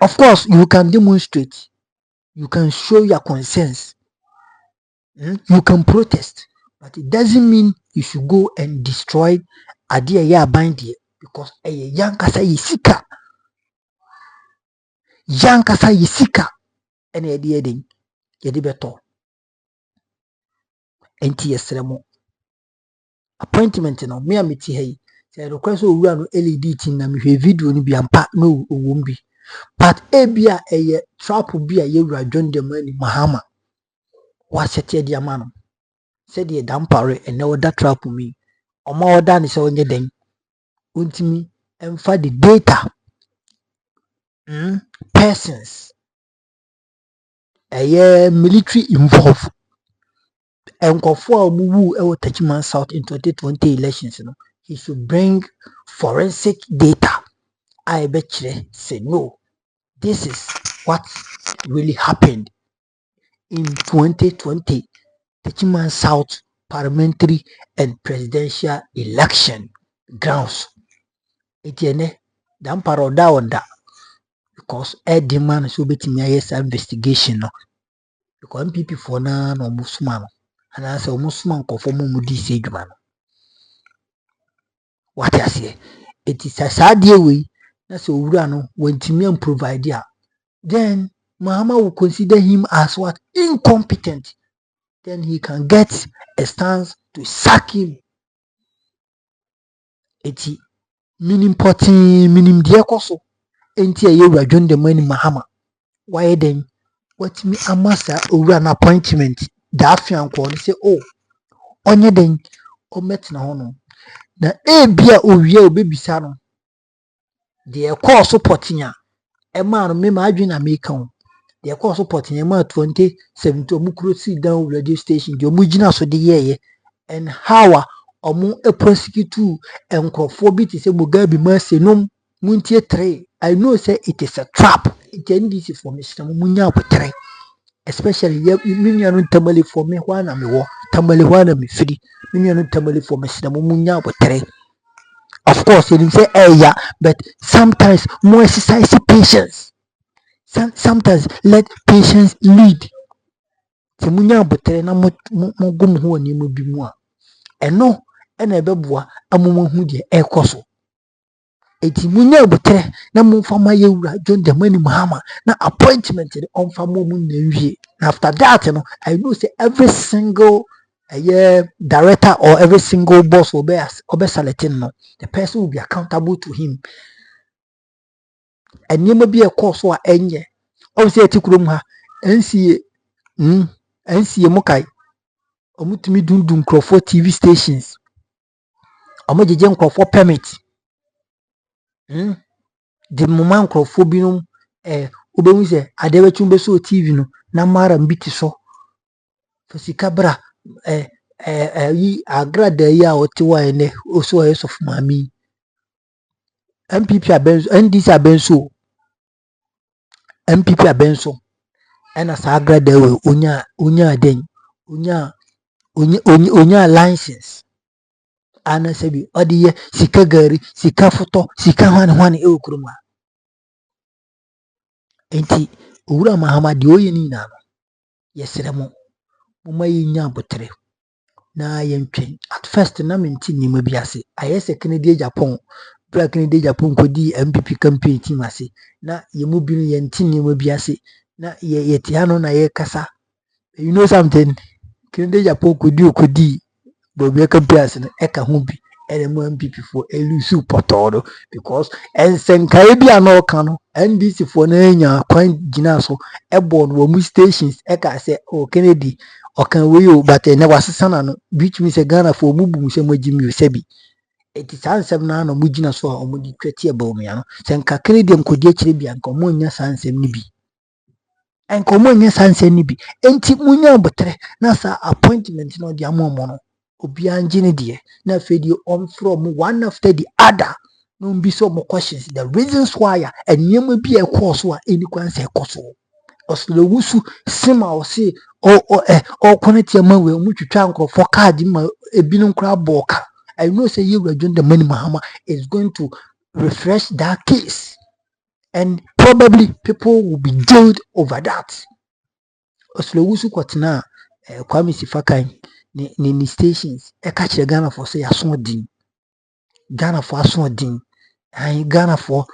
Of course, you can demonstrate, you can show your concerns, you can protest, but it doesn't mean you should go and destroy idea ya bind here because a young kasa yisika, and a idea ding yedibeto. NTS appointment no me amiti hey. Say request o wura no LED tin na me video ni bi ampa no owombi. But ebia eye trap bi a yewura John Mahama wa sete dia ma no said ye dampare and no that trap me omo oda ni se onye den untimi emfa the data persons military involved enkofo a muwu e Tachiman South in 2020 elections, he should bring forensic data. I bet you say no, this is what really happened in 2020 Tachiman South parliamentary and presidential election grounds. Etienne dan paroda on that because a demand so betimi yes investigation no because NPP for na no musuma no and I say musuma nkofo mu di se dwuma no what I say it is a sad way na say owura no wantimi am provide ya then Mahama will consider him as what incompetent, then he can get a stance to sack him. Eti minim poti minim die koso enti ayewura John Mahama why then what me amasa owura an appointment da afianko say oh onye den o met na hono na ebia owie obebisa no de course potinya e ma no me ma adwena me kan de course potinya ma 2017 omukuro sit down radio station de omugina so de yeye and how omu e prosecute enkrofo bi ti se Mugabe ma senom muntie 3. I know say it is a trap. It NDC for me munya abotre especially minyanu tamale for me wana me wo tamale wana me free minyanu tamale for me munya abotre. Of course you say yeah, but sometimes more exercise patience. Sometimes let patience lead. Se munya abotre na mo gum ho ni mo bi mu a eno na ebeboa amomo hu de ekoso. Eti munya abotre na mo fama yewura John Mahama na appointment de on fama mu na wie. After that you know, I know say every single director or every single boss will be selecting no, the person will be accountable to him. And you may be a course or enye. Obviously a tikurum ha NCA mokai omutumi dundun crofo TV stations. Omojeje crofo permit. The moment crofo binum Obehu se ade betwumbe so TV no na mara mbiti so. Fasika bra yi agrada yi a otiwa ene oso of mami. MPP abenso NDC abenso MPP abenso ena sa agrada we onya den onya license ana sebi odiye sika gari sika foto sika hwane e okuruma enti owura Mahama de oye ni na no yesere mo mayi nya botere na yentwen at first na menti nima bi ase ayese Kennedy Japan bra Kennedy Japan kodi MPP campaign team ase na yemu bi no yenti nima bi ase na yeti ano na ye kasa. You know something, Kennedy Japan kodi Bobi campaign ase no eka ho bi elemu MPP for elusu potoro because ensenkai bia na oka no NDC for na nya kwan gina so ebo no mu stations eka se o Kennedy okan we o but na wasesana no which means Ghana for mu bu se magimi o sebi eti sansem na no mu gina so a omo di tweti eba omo ya no senka Kennedy nkodi akire bia nka omo nya sansem ni bi enka omo nya sansem ni bi enti munya botre na sa appointment no di amomo no obi anjine de na fedi on from one after the other no be so more questions the reasons why and nyema bi e course wa any kwan say koso oslowusu sima o say o connect ma we mu twitwa nkrofo card ma ebinu nkra boka. I know say you John the Mani Mahama is going to refresh that case and probably people will be jailed over that. Oslowusu kwatena Kwame Sifakan ni stations e ka kire Ghana for say asodin Ghana for asodin and Ghana for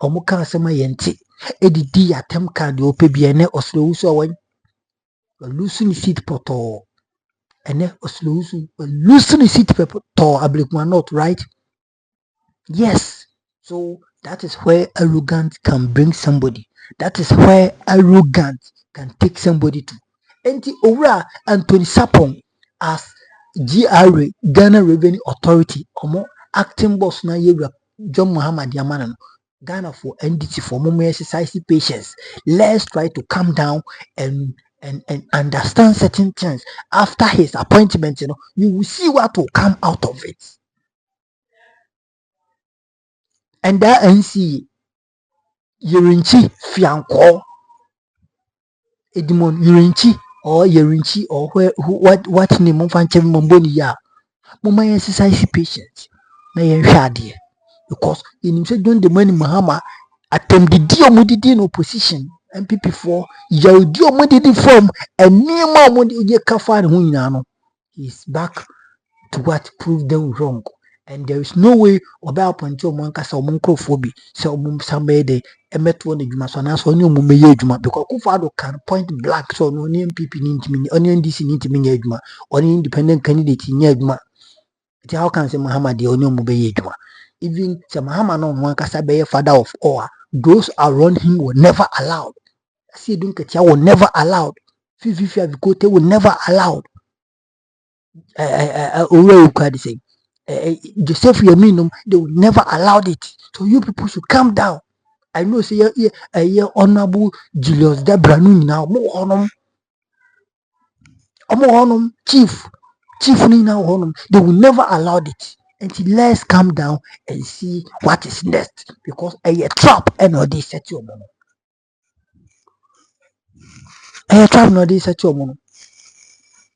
omuka asema yenti edidi atem card ope bi ene Oslowusu awan loosen seat poto ene Oslowusu loosen seat poto ablikuma not right. Yes, so that is where arrogance can bring somebody, that is where arrogance can take somebody to. Enti Owura Anthony Sapong as GRA Ghana Revenue Authority omo acting boss na yewura John Mahama diamana no Ghana for NDC for more exercise patience. Let's try to calm down and understand certain things. After his appointment, you will see what will come out of it. And that NC Yerinchi Fianco Edmond Yerinchi or Yerinchi or what name of Fanchem Momboni ya Mama exercise patience na yenhwade because in say John the Mani Mahama attempt the deal mudidi in opposition MPP for yaudi omudidi form and nima omudi ye kafa ne ho nyina no he's back to what proved them wrong. And there is no way about appointee omonkasa omonkrofo so somebody de emeto na djuma so na so onye omumeye djuma because Kufado can point black so no MPP ni ntimi onye NDC ni ntimi nya djuma onye independent candidate nya djuma. How can say Mahama de onye omubeye djuma? Even say Mahama no omonkasa be father of all, those around him were never allowed. See Dunketia were never allowed. Fifi Avikote were never allowed. Joseph Yaminum, they would never allowed it. So you people should calm down. I know say honorable Julius Debranu now more honum chief now honum. They will never allow it. Until let's calm down and see what is next because a trap and all this set your mono. A trap no this set your mono.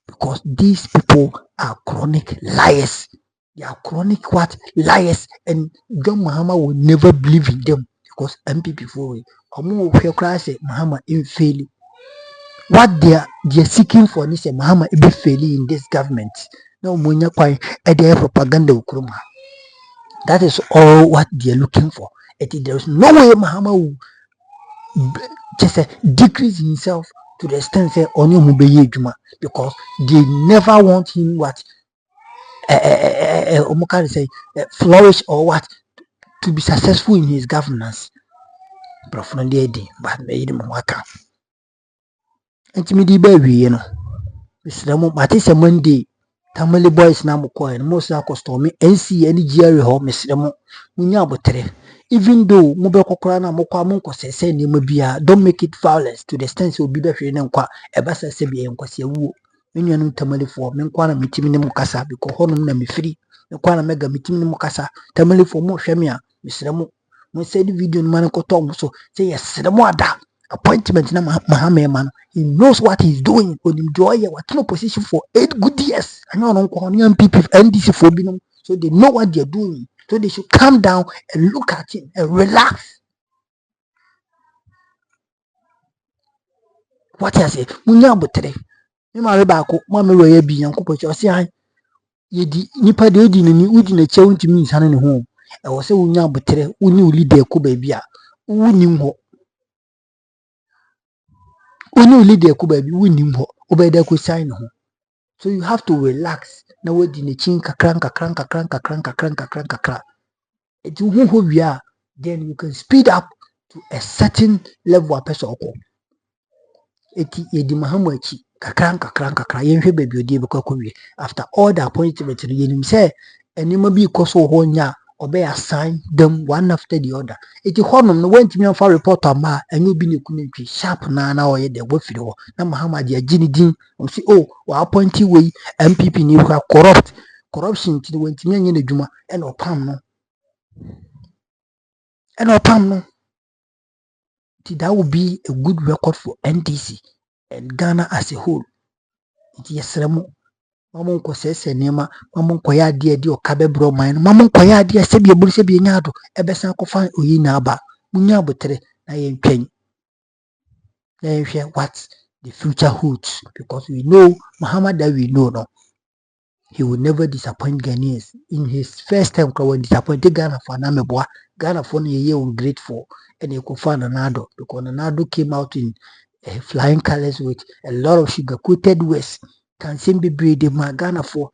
Because these people are chronic liars. They are chronic what? Liars. And John Mahama will never believe in them. Because MPP for it. Mahama in failing. What they are seeking for this Mahama be failing in this government. No munya kwai their propaganda ukruma. That is all what they are looking for. There is no way Mahama will just decrease himself to the extent say onyo mubeye juma because they never want him what flourish or what to be successful in his governance. But made him waka. Intimidi baby, Mr. Matisse Monday, Tamale boys now coin, most are costomi, NC any jerry home, Mr. Munyabotre. even though mobile kokora na mokwa monko sese ni mabia, don't make it violence to the extent will be the free and qua a bassa sebi and quasi woo. Many are tamale for menkwana mitimi ni mukasa because honum na me free. Menkwana mega mitimi ni mukasa tamale for more shamia, Mr. Mo said the video in Manakotom so say yes, the more that appointment na Mahama man. He knows what he's doing when him joy what no position for 8 good years. I know no NPP NDC for binum, so they know what they're doing. So they should calm down and look at him and relax. What I say, Munya Butre. You marry back, Mamma Roya be young couple. You see, ye di nipa de odi ni udi na chewu ntimi nsane ne ho. E wo se Munya Butre, uni uli de ko baby a. Unim ho. Uni uli de ko baby, unim ho. Obeda ko sign ho. So you have to relax. Na wodi ne chin kakran. It who we are, then you can speed up to a certain level of person. Eti yedi Mahama echi kakran yenhwe baby odi bekọ we after all the appointments yenim say enima bi koso ho nya obey assign them one after the other. Eti honom no wantimi amfa report ama enyo bi ne kunintwi sharp na oye de wafiri ho na Mahama de agini din o si wa appointee we NPP ni corruption ti wantimi anye na dwuma e na opam no. That would be a good record for NDC and Ghana as a whole. It is Remo. Mamon ko sese nema, mamon ko ya die di okabe bro mine, mamon ko ya die sebi eburu sebi enyado, ebesan ko fan oyi na aba. Munya botere na yentwen. Na yenhwe what the future holds because we know Muhammad that we know no. He will never disappoint Ghanaians. In his first time, when disappointed Ghana for Nameboa, Ghana for a year ungrateful, and he could find Nanado because Nanado came out in flying colors with a lot of sugar coated words. Can simply be the Ghana for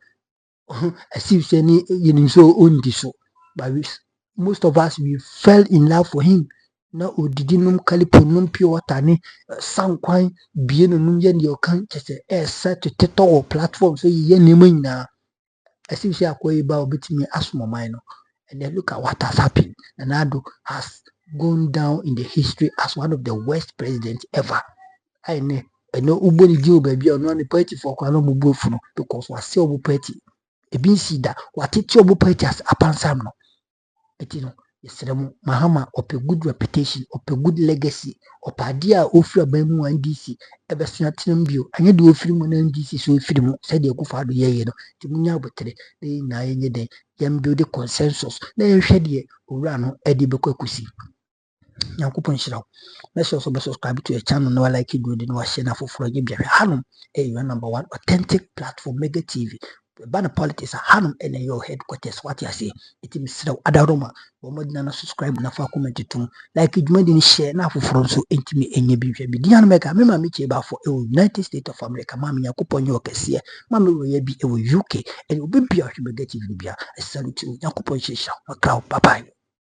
as if any so own this. But most of us we fell in love for him. Na odidinum kaliponum pure water ni sankwan bienu num ye ne okan chese set to teto platform so ye nemu nyina as if say akoyi ba obetimi asmo man no and then look at what has happened. Nana has gone down in the history as one of the worst presidents ever. I know uboni di obabi ono ne party for kwano mubofu no because we say obo party e bin see that what tete obo party as apansam no etino Sɛrious Mahama of a good reputation, of a good legacy, of a dear offer by mu NDC, ever seen at Timbio, and you do a film on NDC so film, said the good father ye, to Munya Butre, they nine ye day, yam build the consensus, they shed ye, run Eddie Bekokusi. Yankupon Shrow. Let's also subscribe to a channel no like you do the no share for Hanum, your number one authentic platform, Mega TV. Banner politics a Hanum and your headquarters. What you say, it is so Adaroma. One subscribe na for comment to like it made in share now for from so intimate and you be Diana Mega. Remember me about for United States of America. Mammy, Yakupon your case here. Mammy will be a UK and it will be a human. I salute you. Yakupon Shisha. A crowd. Bye bye.